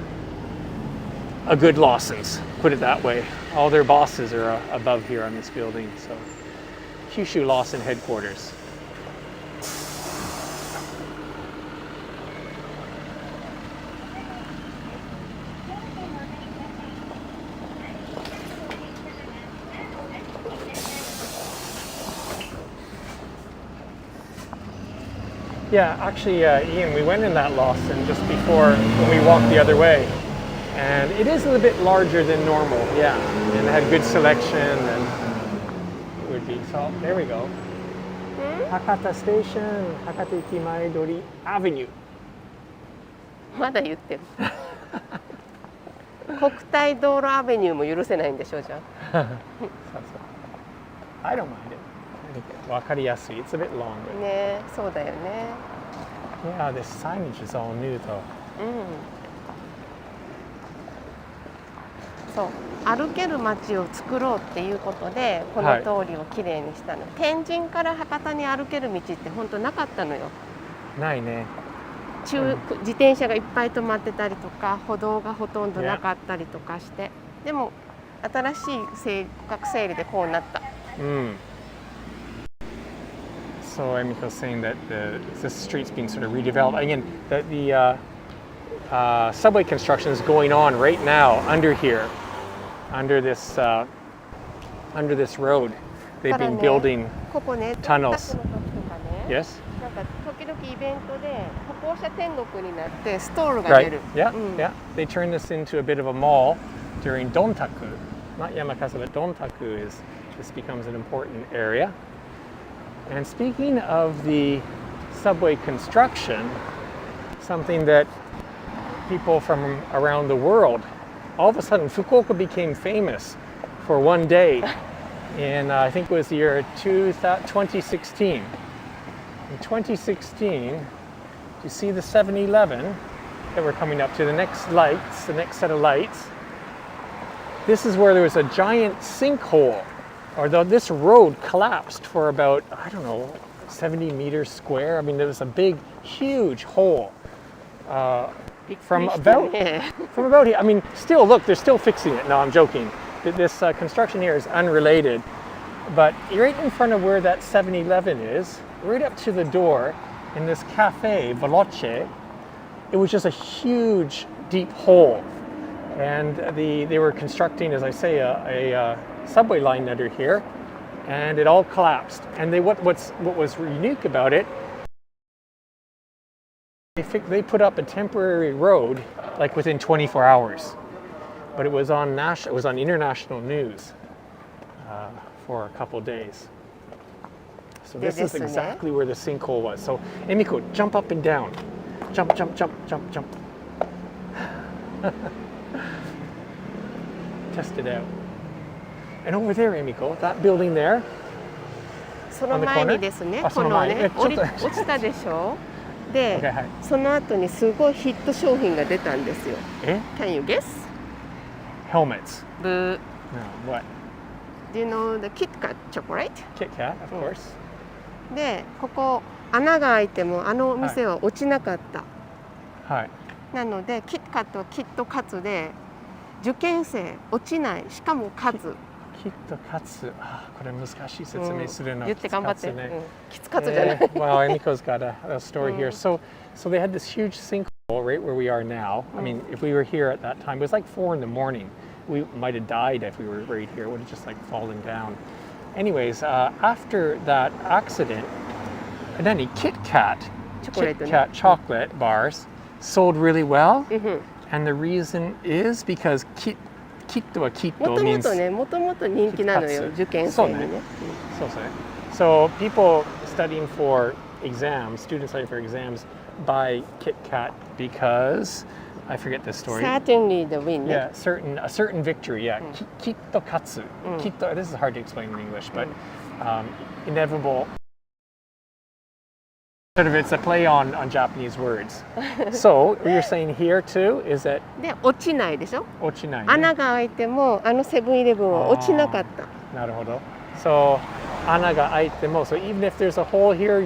a good Lawson's, put it that way. All their bosses are above here on this building. So Kyushu Lawson headquarters. Yeah, actually, Ian, we went in that Lawson just before when we walked the other way. And it is a little bit larger than normal, yeah. And it had good selection and it would be. So there we go. Hakata Station, Hakata Ikimaedori Avenue. まだ言ってる。国体道路アベニューも許せないんでしょうじゃあ。I don't mind it. わかりやすい。It's a bit longer. ね、そうだよね。Yeah, this signage is all new though. そう、歩ける街を作ろうっていうことでこの通りをきれいにしたの。天神から博多に歩ける道って本当なかったのよ。ないね。自転車がいっぱい止まってたりとか歩道がほとんどなかったりとかして、でも新しい区画整理でこうなった。So Emiko's saying that the street's being sort of redeveloped. Again, the subway construction is going on right now under here, under this road. They've been building tunnels. Yes. なんか時々イベントで歩行者天国になってストールが出る。Yeah, yeah. They turned this into a bit of a mall during Dontaku. Not Yamakasa, but Dontaku this becomes an important area. And speaking of the subway construction, something that people from around the world, all of a sudden Fukuoka became famous for one day in I think it was the year 2016. In 2016, you see the 7-Eleven that we're coming up to, the next set of lights. This is where there was a giant sinkhole, or this road collapsed for about, I don't know, 70 meters square. I mean, there was a big, huge hole from about here. I mean, still, look, they're still fixing it. No, I'm joking. This construction here is unrelated. But right in front of where that 7-Eleven is, right up to the door, in this cafe, Veloce, it was just a huge, deep hole. And they were constructing, as I say, a subway line under here, and it all collapsed. And what was unique about it, they put up a temporary road like within 24 hours, but it was on international news for a couple days. So this is exactly where the sinkhole was. So Emiko, jump up and down. Jump, jump, jump, jump, jump. Test it out. And over there, Emiko, that building there. その前にですね、このね、落ちたでしょ。で、その後にすごいヒット商品が出たんですよ。Can you guess? Helmets. Boo. No, what? Do you know the Kit Kat chocolate? Kit Kat, of course. で、ここ穴が開いてもあのお店は落ちなかった。はい。なのでキットカットはキットカツで受験生落ちない、しかもカツ。キットカツ。これ難しい説明するの。言って頑張って。キツカツじゃない。Well, Emiko's got a story here. So they had this huge sinkhole right where we are now. I mean, if we were here at that time, it was like 4 a.m. We might have died if we were right here. It would have just like fallen down. Anyways, after that accident, Kit Kat chocolate bars sold really well. And the reason is because Kit はキット means もともと人気なのよ、受験生にね。そうね。So people studying for exams, students studying for exams, buy Kit Kat because I forget this story. Certainly the win. Yeah, a certain victory. Yeah, Kitto katsu. Kitto. This is hard to explain in English, but inevitable. Sort of, it's a play on Japanese words. So what you're saying here too is that で落ちないでしょ。落ちない。穴が開いてもセブンイレブンは落ちなかった。なるほど。So 穴が開いても so even if there's a hole here,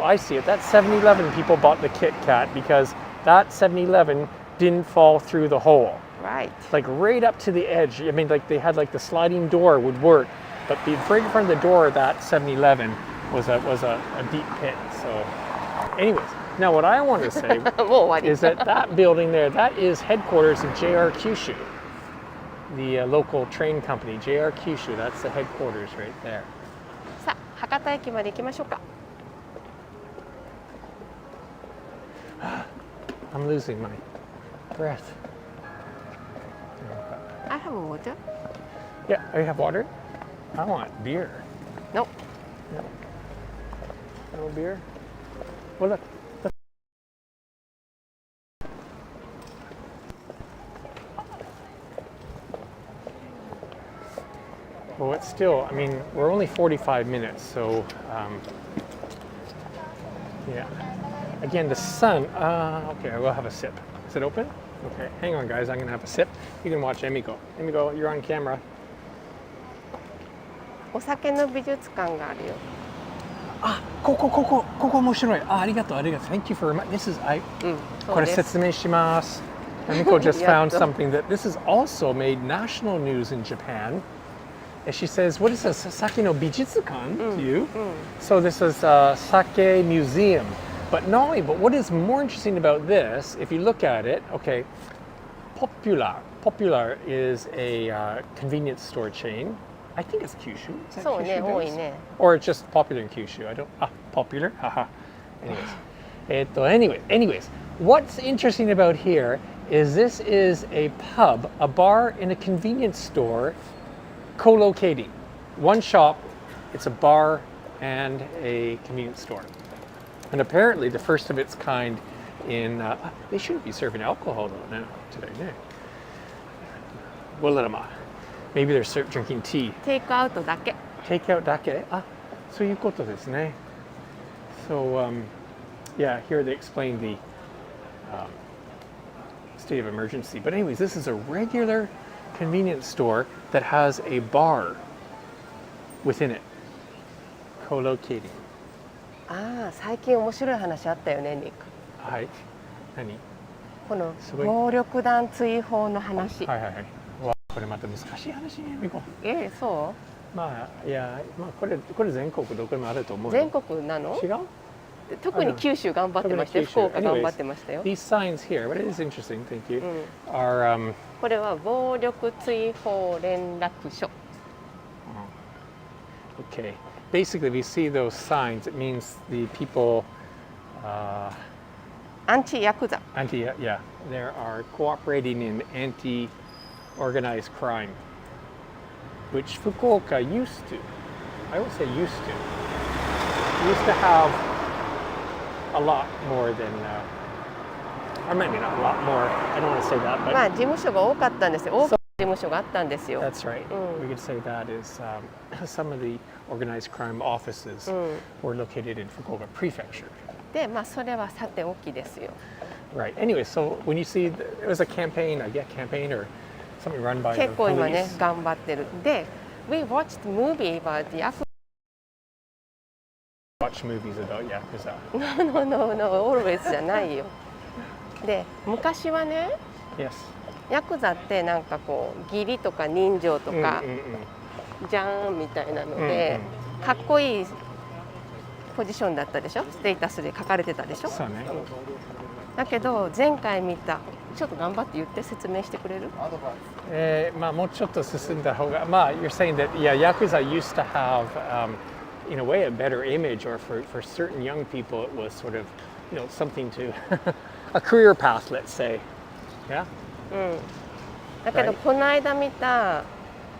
I see it. That 7-Eleven people bought the Kit Kat because that 7-Eleven didn't fall through the hole. Right. Like right up to the edge. I mean, like they had like the sliding door would work, but right in front of the door of that 7-Eleven was a deep pit. So, anyways, now what I want to say is that building there, that is headquarters of JR Kyushu, the local train company. JR Kyushu, that's the headquarters right there. さあ、博多駅まで行きましょうか。I'm losing my breath. I have water. Yeah, I have water. I want beer. No. No beer. Well, look. Well, it's still, I mean, we're only 45 minutes, so, yeah. Again, the sun, okay, I will have a sip. Is it open? Okay, hang on, guys, I'm going to have a sip. You can watch Emiko. Emiko, you're on camera. お酒の美術館があるよ。ここ面白い。ありがとう。Thank you for this isこれ説明します。Emiko just found something that this is also made national news in Japan. And she says, what is this? Sake no bijitsukan to you? So this is a sake museum. But not only, but what is more interesting about this, if you look at it, okay, Popular is a convenience store chain. I think it's Kyushu. Is that そうね、 Kyushu 多い based? ね。 Or it's just popular in Kyushu. I don't. Popular. Haha. Anyways, what's interesting about here is this is a pub, a bar, and a convenience store co-locating. One shop, it's a bar and a convenience store. And apparently the first of its kind in, they shouldn't be serving alcohol though now, today. We'll let them off. Maybe they're drinking tea. テイクアウトだけ。 Take out だけ? そういうことですね. So, yeah, here they explain the state of emergency. But anyways, this is a regular convenience store that has a bar within it, co-locating. 最近面白い話あったよね、ニック。はい。何？このすごい暴力団追放の話。はい。わ、これまた難しい話ね、ミコ。そまあ、いや、まあこれ全国どこでもあると思う？うよ。全国なの？違う？特に九州頑張ってましたよ。福岡頑張ってましたよ。These signs here, what is interesting, thank you, are これは暴力追放連絡書。Okay. Basically, if you see those signs, it means the people, アンチヤクザ。yeah, they are cooperating in anti-organized crime, which Fukuoka used to. I would say used to have a lot more than, or maybe not a lot more. I don't want to say that, but まあ事務所が多かったんですよ。多くの事務所があったんですよ。 that's right. We could say that is some of the organized crime offices were located in Fukuoka Prefecture. で、まあそれはさておきですよ。 Right. Anyway, so when you see it was a campaign or something run by the 結構今ね police. 頑張ってる。で、we watched movie about the Yakuza. Watch movies about Yakuza. No, always じゃないよ。で、昔はね、Yes. ヤクザってなんかこう義理とか人情とかじゃーんみたいなので、かっこいいポジションだったでしょ。ステータスで書かれてたでしょ。そうね。だけど前回見た、ちょっと頑張って言って説明してくれる？まあもうちょっと進んだ方が、まあ you're saying that Yakuza used to have in a way a better image, or for certain young people it was sort of something to a career path, let's say. Yeah. だけどこの間見た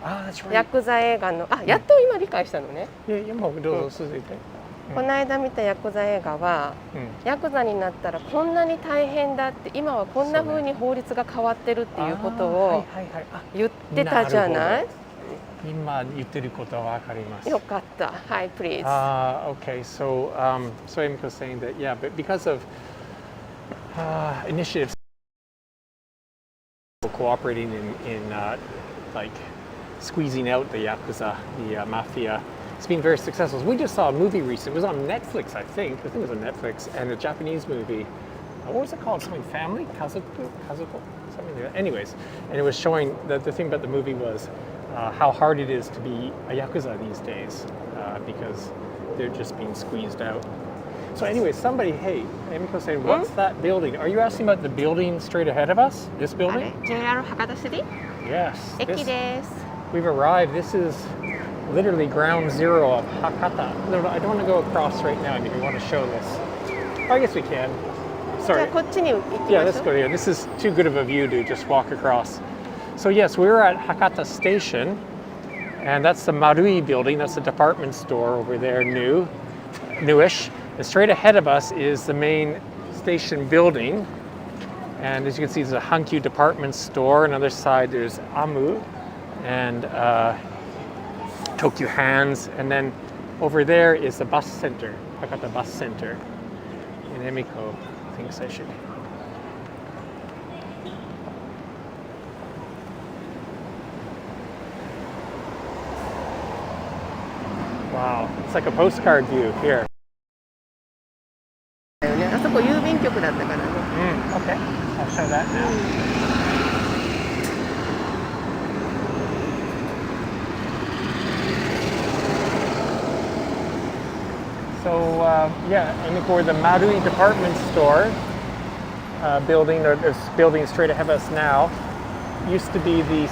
that's right. ヤクザ映画のやっと今理解したのね。いやもうどうぞ続いて。この間見たヤクザ映画は、ヤクザになったらこんなに大変だって、今はこんな風に法律が変わってるっていうことを言ってたじゃない？今言ってることはわかります。よかった。はい、please. Okay, so Emiko is saying that but because of initiatives cooperating in like squeezing out the Yakuza, the mafia, it's been very successful. We just saw a movie recently. It was on Netflix, I think it was on Netflix, and a Japanese movie. What was it called? Something Family? Kazuko? Something like that. Anyways, and it was showing that the thing about the movie was how hard it is to be a Yakuza these days because they're just being squeezed out. So anyway, hey, Emiko saying, what's that building? Are you asking about the building straight ahead of us? This あ building? れ JR 博多 City? Yes. 駅です。 We've arrived. This is literally ground zero of Hakata. No, I don't want to go across right now if you want to show this. I guess we can. じゃ sorry. あこっちに行きましょう。 Yeah, let's go here. This is too good of a view to just walk across. So yes, we were at Hakata Station, and that's the Marui building. That's the department store over there, newish. And straight ahead of us is the main station building. And as you can see, there's a Hankyu department store. On the other side, there's Amu and Tokyo Hands. And then over there is the bus center, Hakata Bus Center. And Emiko thinks I should. Wow, it's like a postcard view here. だよね。あそこ郵便局だったからね。Okay, I'll show that now. So yeah, Emiko, we're the Marui department store building, or this building straight ahead of us now, used to be the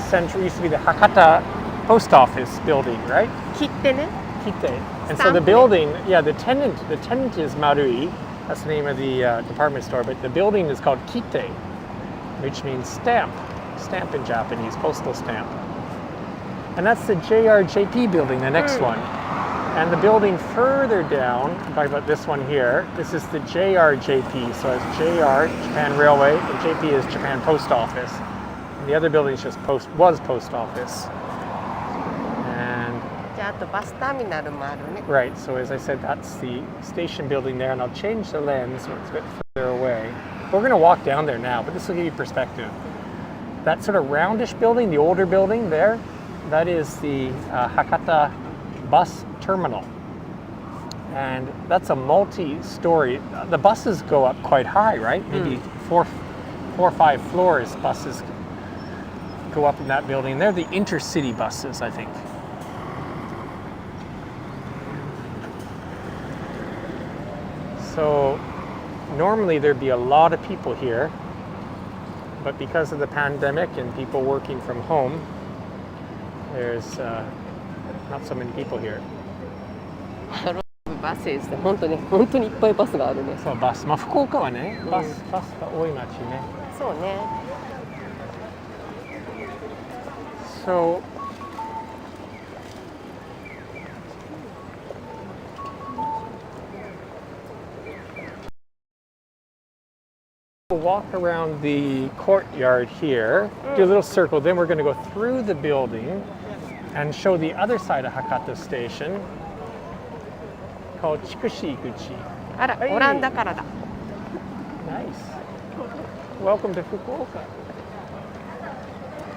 Hakata post office building, right? 切ってね。Kite. And so the building, yeah, the tenant is Marui. That's the name of the department store, but the building is called Kite, which means stamp in Japanese, postal stamp. And that's the JRJP building, the next one. And the building further down, I'm talking about this one here, this is the JRJP. So it's JR, Japan Railway, and JP is Japan Post Office. And the other building is just was post office. And じゃああとバスターミナルもあるね。 right, so as I said, that's the station building there, and I'll change the lens so it's a bit further away. We're going to walk down there now, but this will give you perspective. That sort of roundish building, the older building there, that is the Hakata Bus Terminal. And that's a multi-story. The buses go up quite high, right? Maybe four or five floors buses go up in that building. They're the intercity buses, I think. So normally there'd be a lot of people here, but because of the pandemic and people working from home, there's not so many people here. バスですね。本当にいっぱいバスがあるね。そう、バス。まあ、福岡はね、バスが多い町ね。そうね。So, we'll walk around the courtyard here, do a little circle, then we're going to go through the building and show the other side of Hakata Station called Chikushi-guchi. あら、オランダからだ。Nice. Welcome to Fukuoka.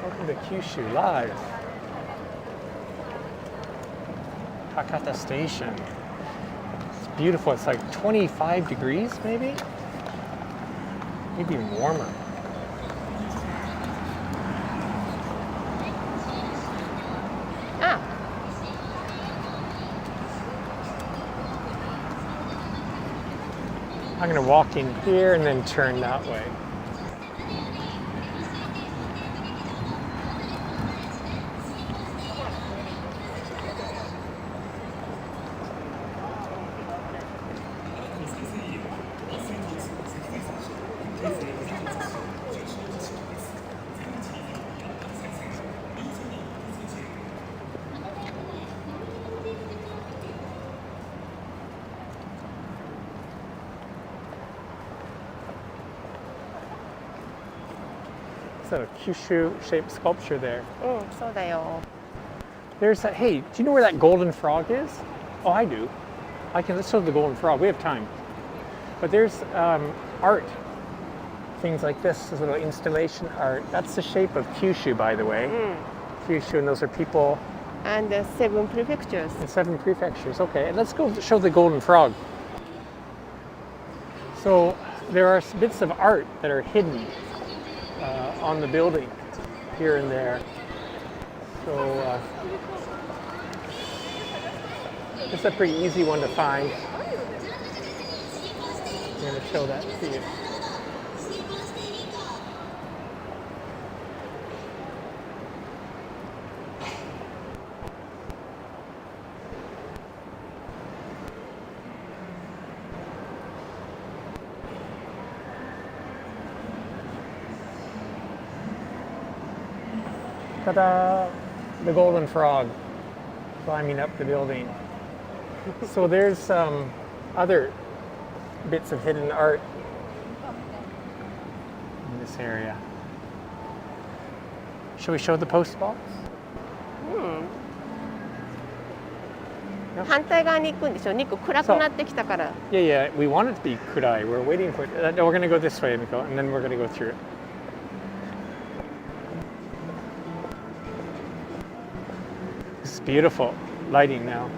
Welcome to Kyushu Live. Hakata Station. It's beautiful. It's like 25 degrees, maybe? Maybe even warmer. Ah. I'm going to walk in here and then turn that way. A Kyushu-shaped sculpture there. そうだよ。 There's that. Hey, do you know where that golden frog is? Oh, I do. Let's show the golden frog. We have time. But there's art. Things like this little installation art. That's the shape of Kyushu, by the way. Kyushu, and those are people. And 7 prefectures. And 7 prefectures. Okay, and let's go show the golden frog. So there are bits of art that are hidden on the building here and there. So it's a pretty easy one to find. I'm going to show that to you. Ta-da! The golden frog climbing up the building. So there's some other bits of hidden art in this area. Shall we show the post box? 反対側に行くんでしょ。肉暗くなってきたから。Yeah, we want it to be kurai. We're waiting for it. No, we're going to go this way, Emiko, and then we're going to go through it. It's beautiful lighting now.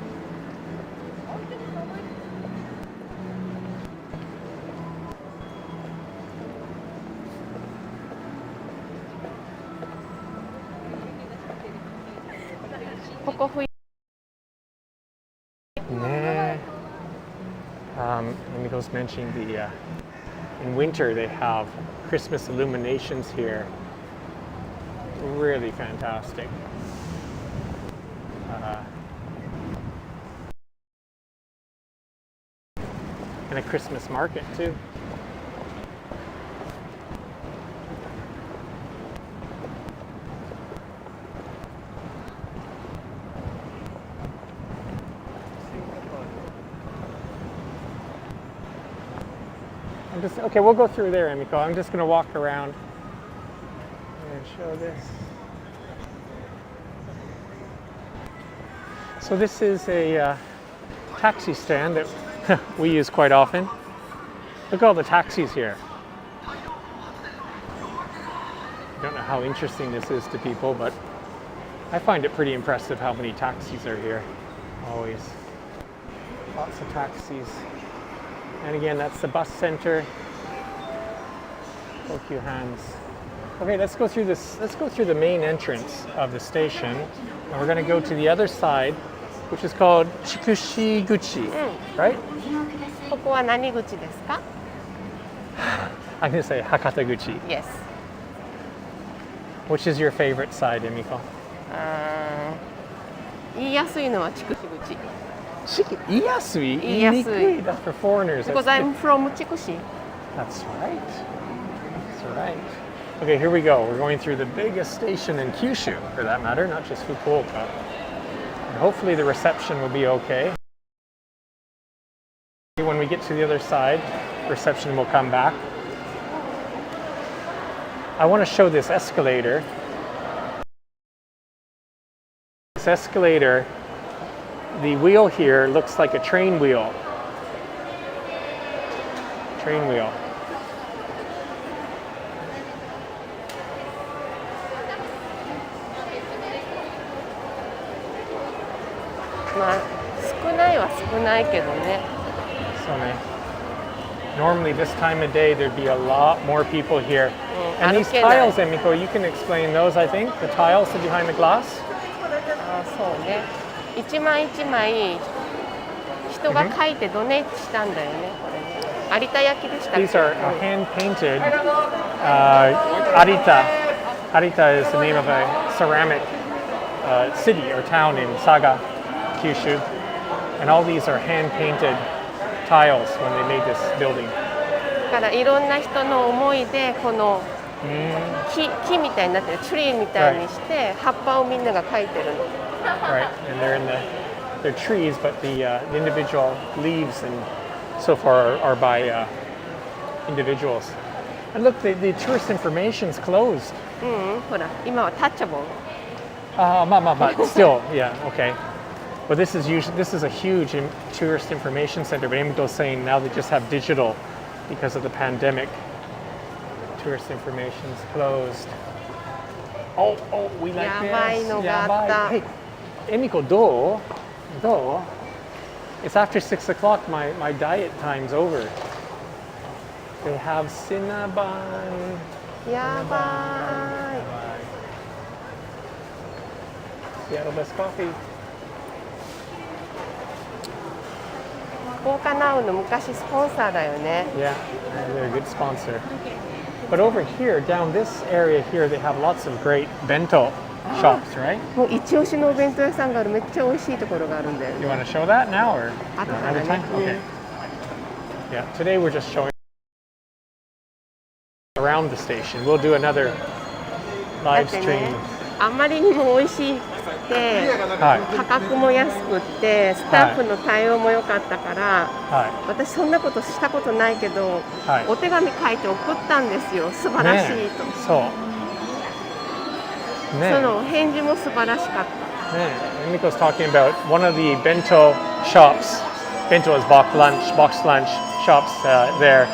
Emiko's mentioning in winter they have Christmas illuminations here. Really fantastic. And a Christmas market too. Okay, we'll go through there, Emiko. I'm just going to walk around and show this. So this is a taxi stand that we use quite often. Look at all the taxis here. I don't know how interesting this is to people, but I find it pretty impressive how many taxis are here. Always. Lots of taxis. And again, that's the bus center. Tokyo Hands. Okay, let's go through this. Let's go through the main entrance of the station, and we're going to go to the other side, which is called Chikushi-guchi, right? ここは何口ですか? I'm going to say Hakata-guchi. Yes. Which is your favorite side, Emiko? 言いやすいのは筑紫口。Iyasui? Iyasui. That's for foreigners. Because I'm from Chikushi. That's right. That's right. Okay, here we go. We're going through the biggest station in Kyushu, for that matter, not just Fukuoka. And hopefully the reception will be okay. When we get to the other side, reception will come back. I want to show this escalator. This escalator, the wheel here looks like a train wheel. Train wheel. So normally this time of day there'd be a lot more people here. And these tiles, Emiko, you can explain those, I think, the tiles behind the glass. そうね。一枚一枚人が描いてドネートしたんだよね。これね。有田焼でしたっけ? These are hand painted. Arita. Arita is the name of a ceramic city or town in Saga, Kyushu. And all these are hand painted tiles when they made this building. だからいろんな人の思いでこの木みたいになってる、ツリーみたいにして葉っぱをみんなが描いてるの。Right, and they're trees, but the individual leaves and so far are by individuals. And look, the tourist information is closed. ほら、今はタッチャボル。But still, yeah, okay. But this is a huge tourist information center. But Emiko's saying now they just have digital because of the pandemic. Tourist information is closed. Oh, we like this. やばいのがあった。Hey, Emiko, do? It's after 6 o'clock. My diet time's over. They have Cinnabon. やばい。Seattle Best Coffee. 福岡ナウの昔スポンサーだよね。Yeah, they're a good sponsor. But over here, down this area here, they have lots of great bento shops, right? もう一押しのお弁当屋さんがある、めっちゃ美味しいところがあるんだよね。You want to show that now or 後から another ね。 time? Okay. Yeah, today we're just showing around the station. We'll do another live stream あまりにも美味しくて、価格も安くってスタッフの対応も良かったから、私そんなことしたことないけど、お手紙書いて送ったんですよ。素晴らしいと。そう。その返事も素晴らしかった。Emiko's talking about one of the bento shops. Bento is box lunch shops there.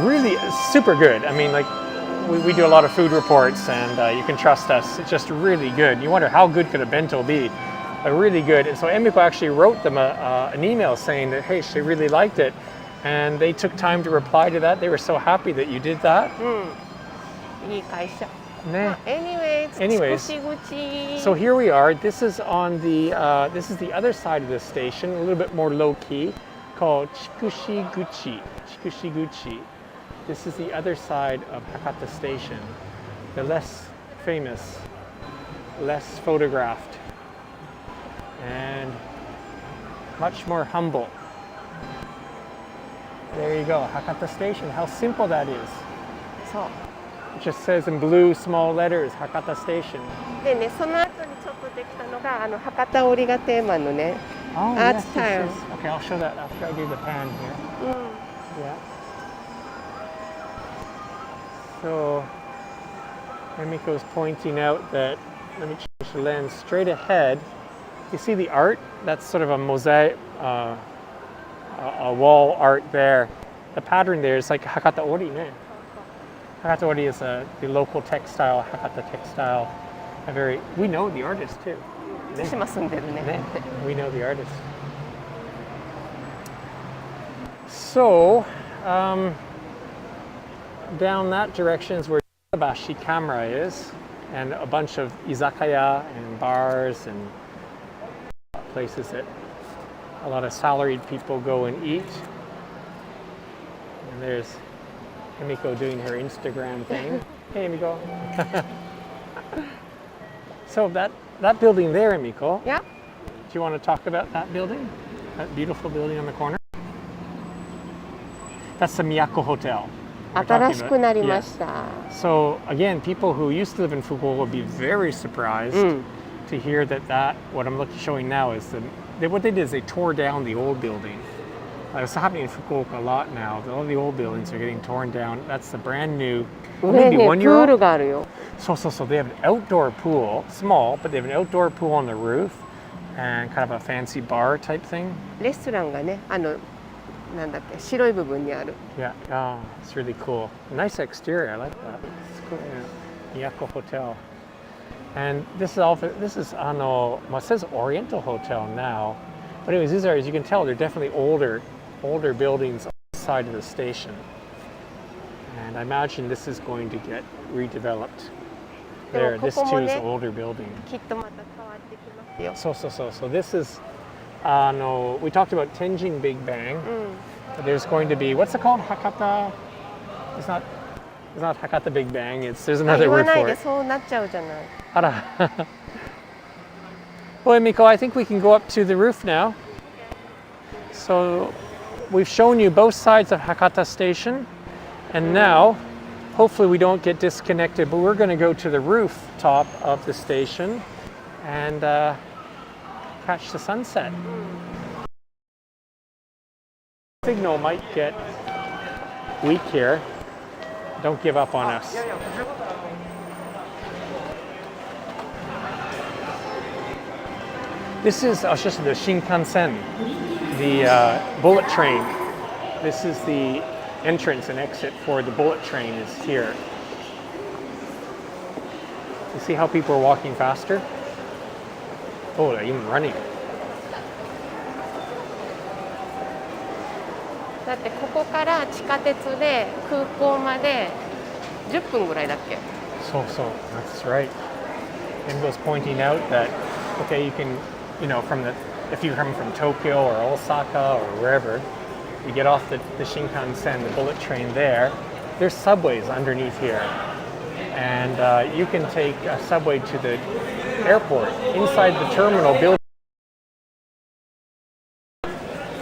Really super good. I mean, like we do a lot of food reports, and you can trust us. It's just really good. You wonder how good could a bento be? Really good. And so Emiko actually wrote them an email saying that hey, she really liked it, and they took time to reply to that. They were so happy that you did that. いい会社。Anyways, so here we are. This is on the this is the other side of the station, a little bit more low key, called Chikushiguchi. This is the other side of Hakata Station, the less famous, less photographed, and much more humble. There you go, Hakata Station. How simple that is. It just says in blue small letters, Hakata Station. でね、その後にちょっとできたのが博多織がテーマのね、アーツタイル。Okay, I'll show that after I do the pan here. Yeah. So Emiko's pointing out that, let me change the lens, straight ahead, you see the art? That's sort of a mosaic, a wall art there. The pattern there is like Hakata Ori, ne? Hakata Ori is the local textile, Hakata textile. We know the artist too. We know the artist. So, down that direction is where Bashi camera is, and a bunch of izakaya and bars and places that a lot of salaried people go and eat. And there's Emiko doing her Instagram thing. Hey, Emiko. So that building there, Emiko. Yeah. Do you want to talk about that building? That beautiful building on the corner? That's the Miyako Hotel. 新しくなりました。So again, people who used to live in Fukuoka would be very surprised to hear that what I'm showing now is what they did is they tore down the old building. It's happening in Fukuoka a lot now. All the old buildings are getting torn down. That's the brand new, maybe 1 year old. プールがあるよ。So they have an outdoor pool, small, but they have an outdoor pool on the roof and kind of a fancy bar type thing. レストランがね、なんだっけ、白い部分にある。Yeah, it's really cool. Nice exterior. I like that. It's cool. Yeah. Miyako Hotel. And this is it says Oriental Hotel now. But anyways, these are, as you can tell, they're definitely older buildings on the side of the station. And I imagine this is going to get redeveloped. There, this too is an older building. きっとまた変わってきますよ。So this is, we talked about Tenjin Big Bang. There's going to be, what's it called? Hakata? It's not Hakata Big Bang. There's another word for it. そうなっちゃうじゃない。あら。Well, Emiko, I think we can go up to the roof now. So we've shown you both sides of Hakata Station, and now hopefully we don't get disconnected, but we're going to go to the rooftop of the station and catch the sunset. Signal might get weak here. Don't give up on us. This is just the Shinkansen, the bullet train. This is the entrance and exit for the bullet train is here. You see how people are walking faster? Oh, they're even running. だってここから地下鉄で空港まで10分ぐらいだっけ？ So, that's right. Emiko's pointing out that, okay, you can, if you come from Tokyo or Osaka or wherever, you get off the Shinkansen, the bullet train there. There's subways underneath here. And you can take a subway to the airport. Inside the terminal building,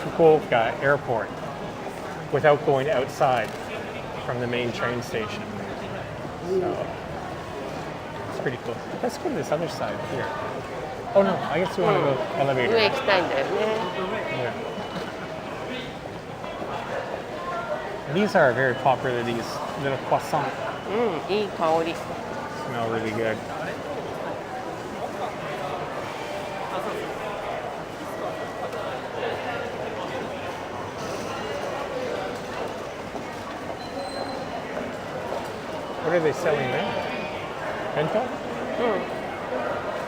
Fukuoka Airport, without going outside from the main train station. So, It's pretty cool. Let's go to this other side here. Oh no, I guess we want to go elevator. 上行きたいんだよね。Yeah. These are very popular, these little croissants. うん、いい香り。 Smell really good. What are they selling there? Bento?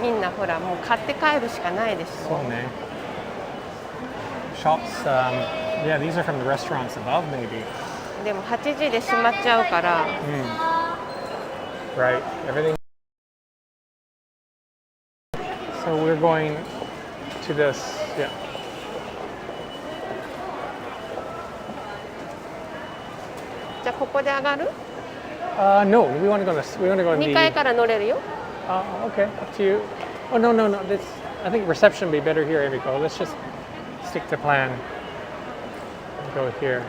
みんなほらもう買って帰るしかないでしょ。そうね。Shops, yeah, these are from the restaurants above, maybe. でも8時で閉まっちゃうから。Right, everything. So we're going to this, yeah. じゃあここで上がる？ No, we want to go this. We want to go in 2階から乗れるよ。Okay, up to you. Oh no, no, no. This, I think reception would be better here, Emiko. Let's just stick to plan. Go here.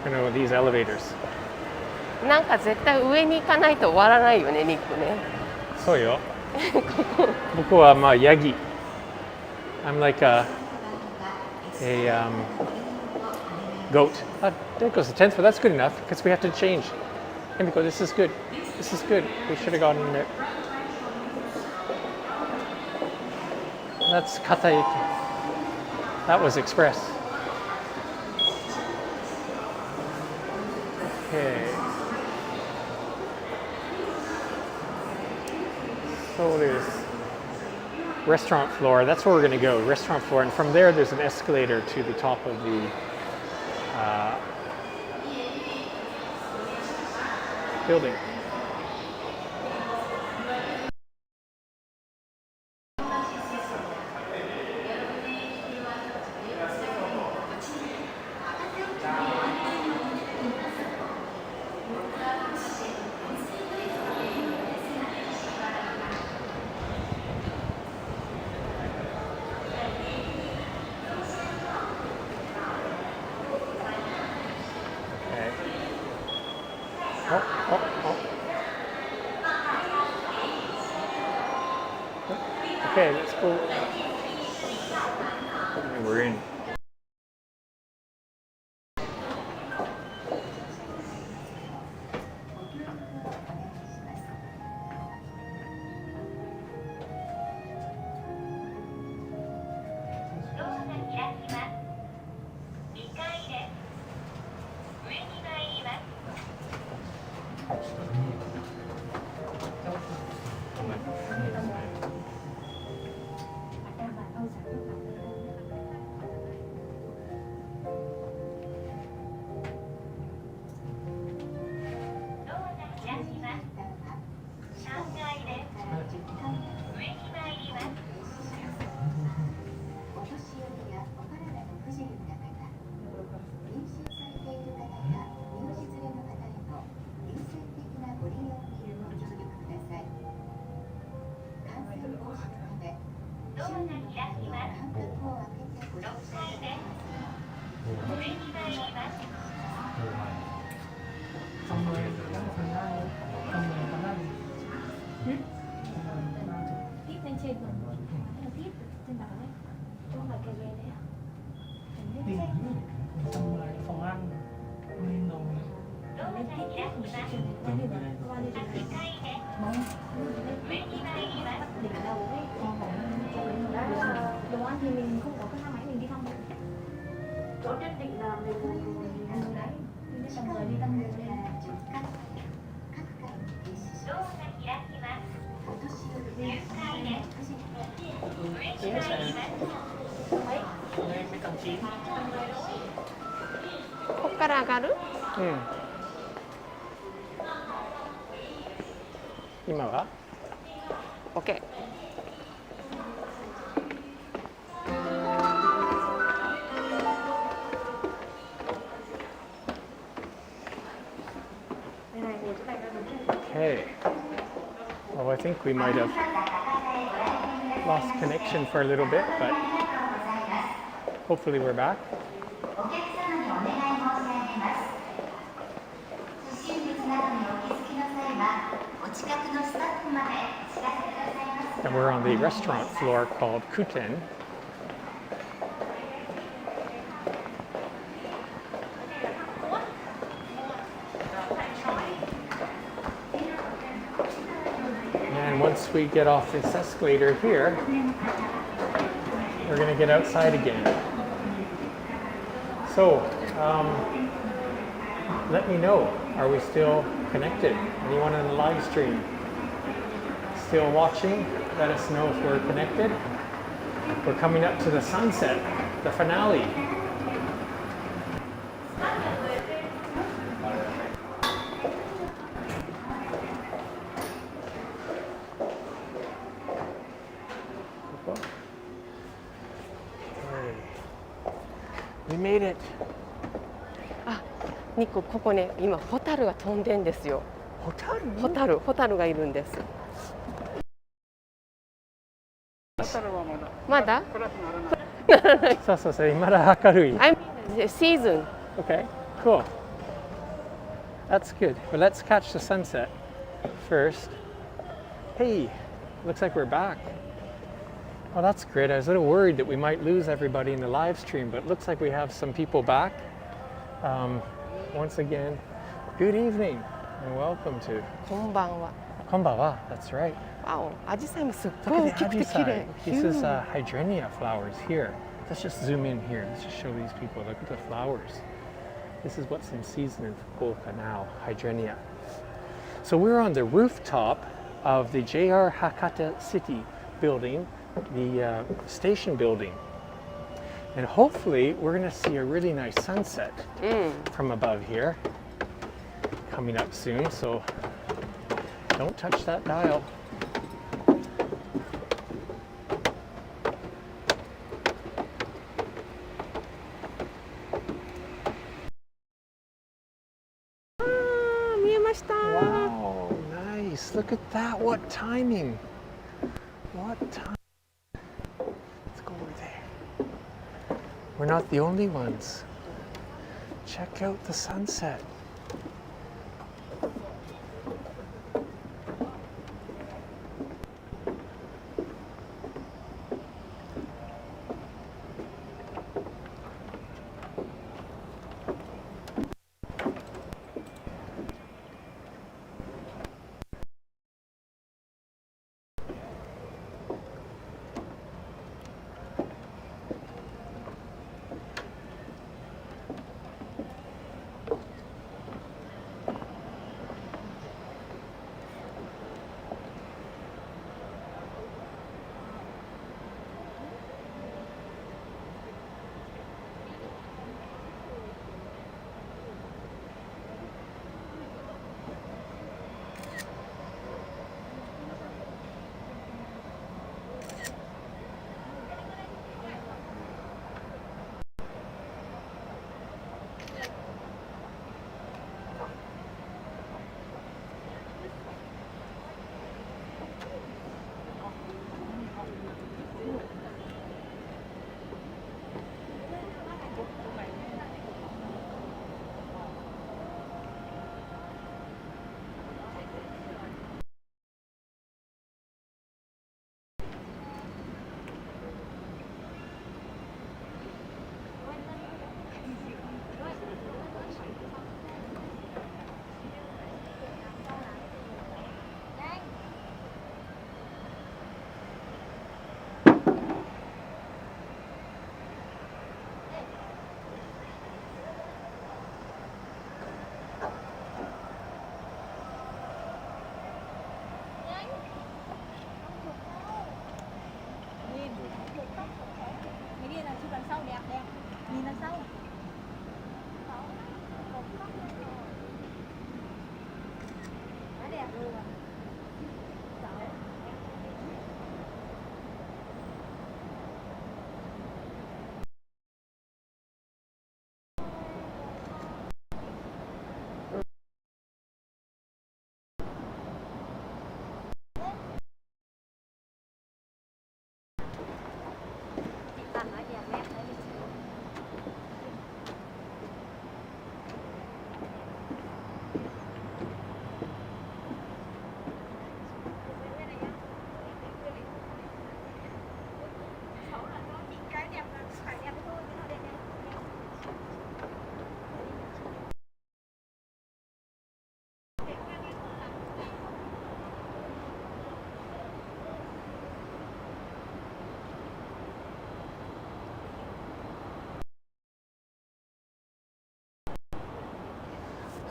We're gonna go with these elevators. なんか絶対上に行かないと終わらないよね、ニックね。そうよ。僕はまあヤギ。I'm like a goat. There goes the 10th, but that's good enough because we have to change. Emiko, this is good. This is good. We should have gone in there. That's Kataiki. That was express. Okay. So there's restaurant floor. That's where we're going to go. Restaurant floor, and from there, there's an escalator to the top of the building. Okay, let's go. And we're in.ここから上がる？今は OK。Okay. Well, I think we might have lost connection for a little bit, but hopefully we're back. And we're on the restaurant floor called Kuten. And once we get off this escalator here, we're going to get outside again. So, let me know, are we still connected? Anyone on the live stream still watching? Let us know if we're connected. We're coming up to the sunset, the finale. We made it. あ、ニコ、ここね、今ホタルが飛んでんですよ。ホタル？ホタルがいるんです。まだ？そうそうそう、まだ明るい。I'm season. Okay, cool. That's good. But let's catch the sunset first. Hey, looks like we're back. Well, that's great. I was a little worried that we might lose everybody in the live stream, but it looks like we have some people back. Once again, good evening and welcome to. こんばんは。こんばんは. That's right. Wow, アジサイもすっごい大きくて綺麗。This is hydrenia flowers here. Let's just zoom in here. Let's just show these people. Look at the flowers. This is what's in season in Fukuoka now, hydrenia. So we're on the rooftop of the JR Hakata City building, the station building. And hopefully we're going to see a really nice sunset from above here coming up soon. So don't touch that dial. Wow, nice. Look at that. What timing. What time. Let's go over there. We're not the only ones. Check out the sunset.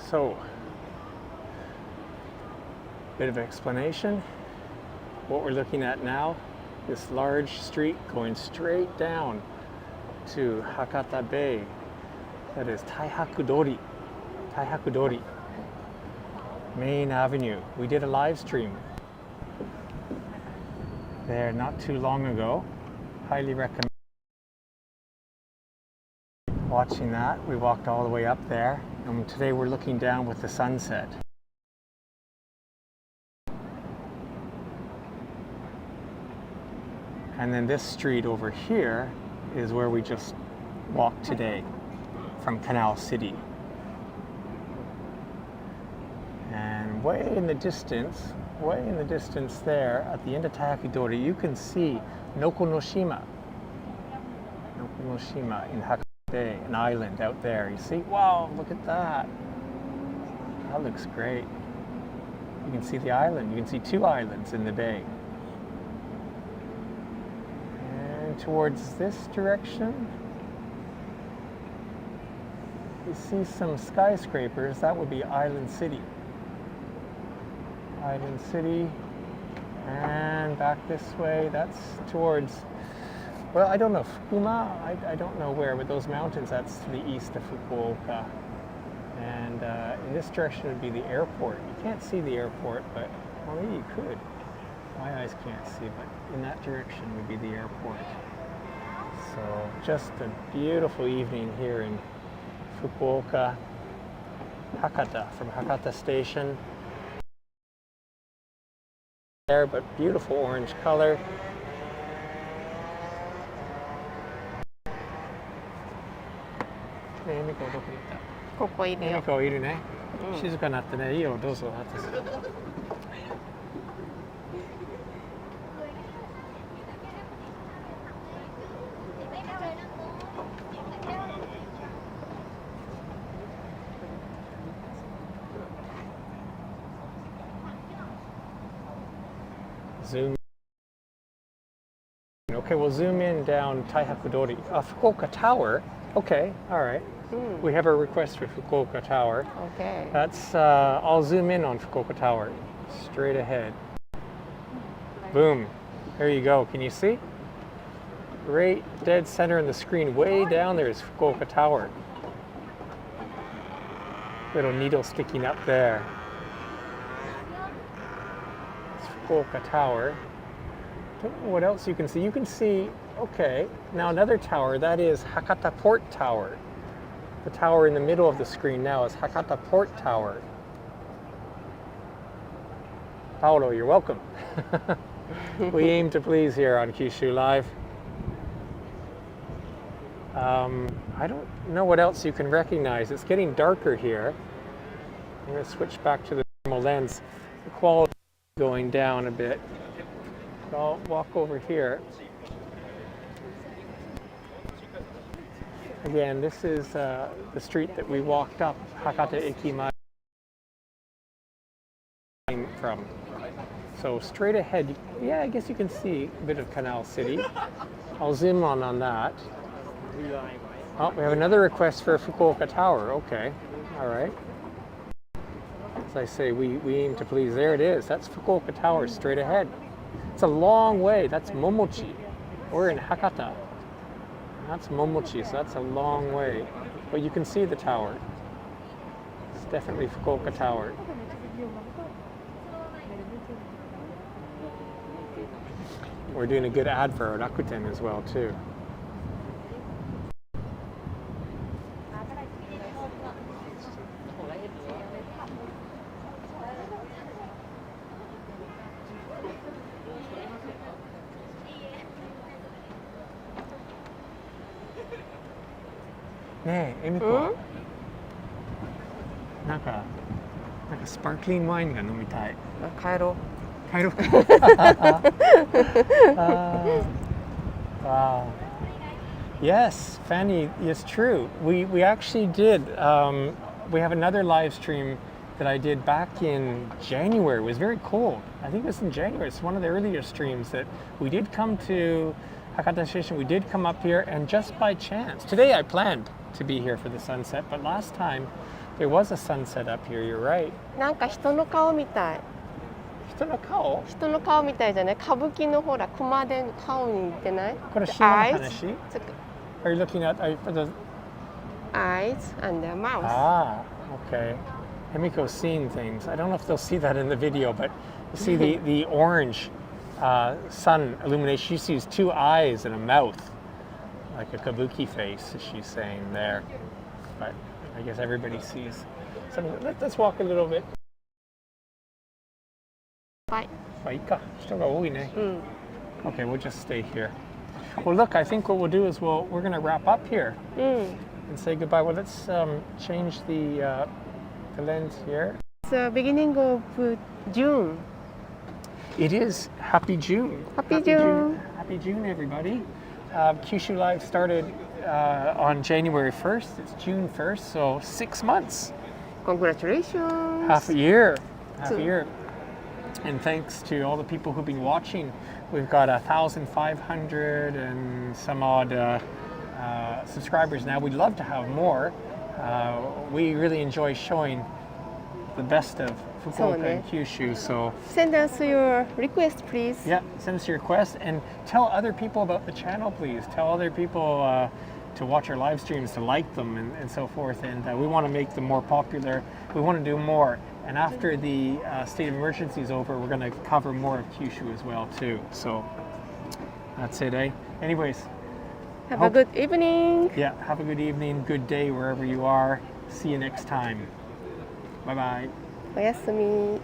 So, bit of explanation. What we're looking at now, this large street going straight down to Hakata Bay. That is Taihakudori. Taihakudori. Main Avenue. We did a live stream there not too long ago. Highly recommend watching that. We walked all the way up there, and today we're looking down with the sunset. And then this street over here is where we just walked today from Canal City. And way in the distance there, at the end of Taihakudori, you can see Nokonoshima. Nokonoshima in Hakata Bay, an island out there. You see? Wow, look at that. That looks great. You can see the island. You can see two islands in the bay. And towards this direction, you see some skyscrapers. That would be Island City. Island City. And back this way, that's towards, well, I don't know, Fukuma? I don't know where, but those mountains, that's to the east of Fukuoka. And in this direction would be the airport. You can't see the airport, but, well, maybe you could. My eyes can't see, but in that direction would be the airport. So just a beautiful evening here in Fukuoka, Hakata, from Hakata Station. There, but beautiful orange color. Emiko, どこ行った? ここいるよ。Emiko いるね。静かになってね。いいよ、どうぞ。Zoom. Okay, we'll zoom in down Taihakudori. Fukuoka Tower. Okay, all right. We have a request for Fukuoka Tower. Okay. That's, I'll zoom in on Fukuoka Tower. Straight ahead. Boom. There you go. Can you see? Right dead center in the screen, way down there is Fukuoka Tower. Little needle sticking up there. Fukuoka Tower. Don't know what else you can see. You can see, okay, now another tower, that is Hakata Port Tower. The tower in the middle of the screen now is Hakata Port Tower. Paolo, you're welcome. We aim to please here on Kyushu Live. I don't know what else you can recognize. It's getting darker here. I'm going to switch back to the normal lens. The quality going down a bit. So I'll walk over here. Again, this is the street that we walked up Hakata Eki Made from. So straight ahead, yeah, I guess you can see a bit of Canal City. I'll zoom on that. Oh, we have another request for Fukuoka Tower. Okay, all right. As I say, we aim to please. There it is. That's Fukuoka Tower straight ahead. It's a long way. That's Momochi. We're in Hakata. That's Momochi, so that's a long way. But you can see the tower. It's definitely Fukuoka Tower. We're doing a good ad for Rakuten as well, too. Neえ、Emiko、なんかスパークリングワインが飲みたい。帰ろう。帰ろうか。Wow. Yes, Fanny, it's true. We actually did. We have another live stream that I did back in January. It was very cold. I think it was in January. It's one of the earlier streams that we did come to Hakata Station. We did come up here, and just by chance, today I planned to be here for the sunset, but last time There was a sunset up here, you're right. なんか人の顔みたい。人の顔？人の顔みたいじゃない？歌舞伎のほら熊手の顔に似てない？これ The 島の eyes? 話？ Are you looking at for the Eyes and the mouth. Ah, okay. Emiko's seeing things. I don't know if they'll see that in the video, but you see the orange sun illumination. She sees two eyes and a mouth, like a kabuki face, as she's saying there. But I guess everybody sees. So let's walk a little bit. はい。まあいいか。人が多いね。うん。 Okay, we'll just stay here. Well, look, I think what we'll do is we're going to wrap up here うん。 and say goodbye. Well, let's change the lens here. It's the beginning of June. It is Happy June. Happy June. Happy June, everybody. Kyushu Live started on January 1st. It's June 1st, so 6 months. Congratulations. Half a year. Half So- a year. And thanks to all the people who've been watching. We've got 1,500 and some odd subscribers now. We'd love to have more. We really enjoy showing the best of Fukuoka and Kyushu. So Send us your request, please. yeah, send us your request and tell other people about the channel, please. Tell other people to watch our live streams, to like them and so forth. And we want to make them more popular. We want to do more. And after the state of emergency is over, we're going to cover more of Kyushu as well too. So that's it, eh? Anyways, Have a good evening. yeah, have a good evening, good day wherever you are. See you next time. Bye-bye. おやすみ。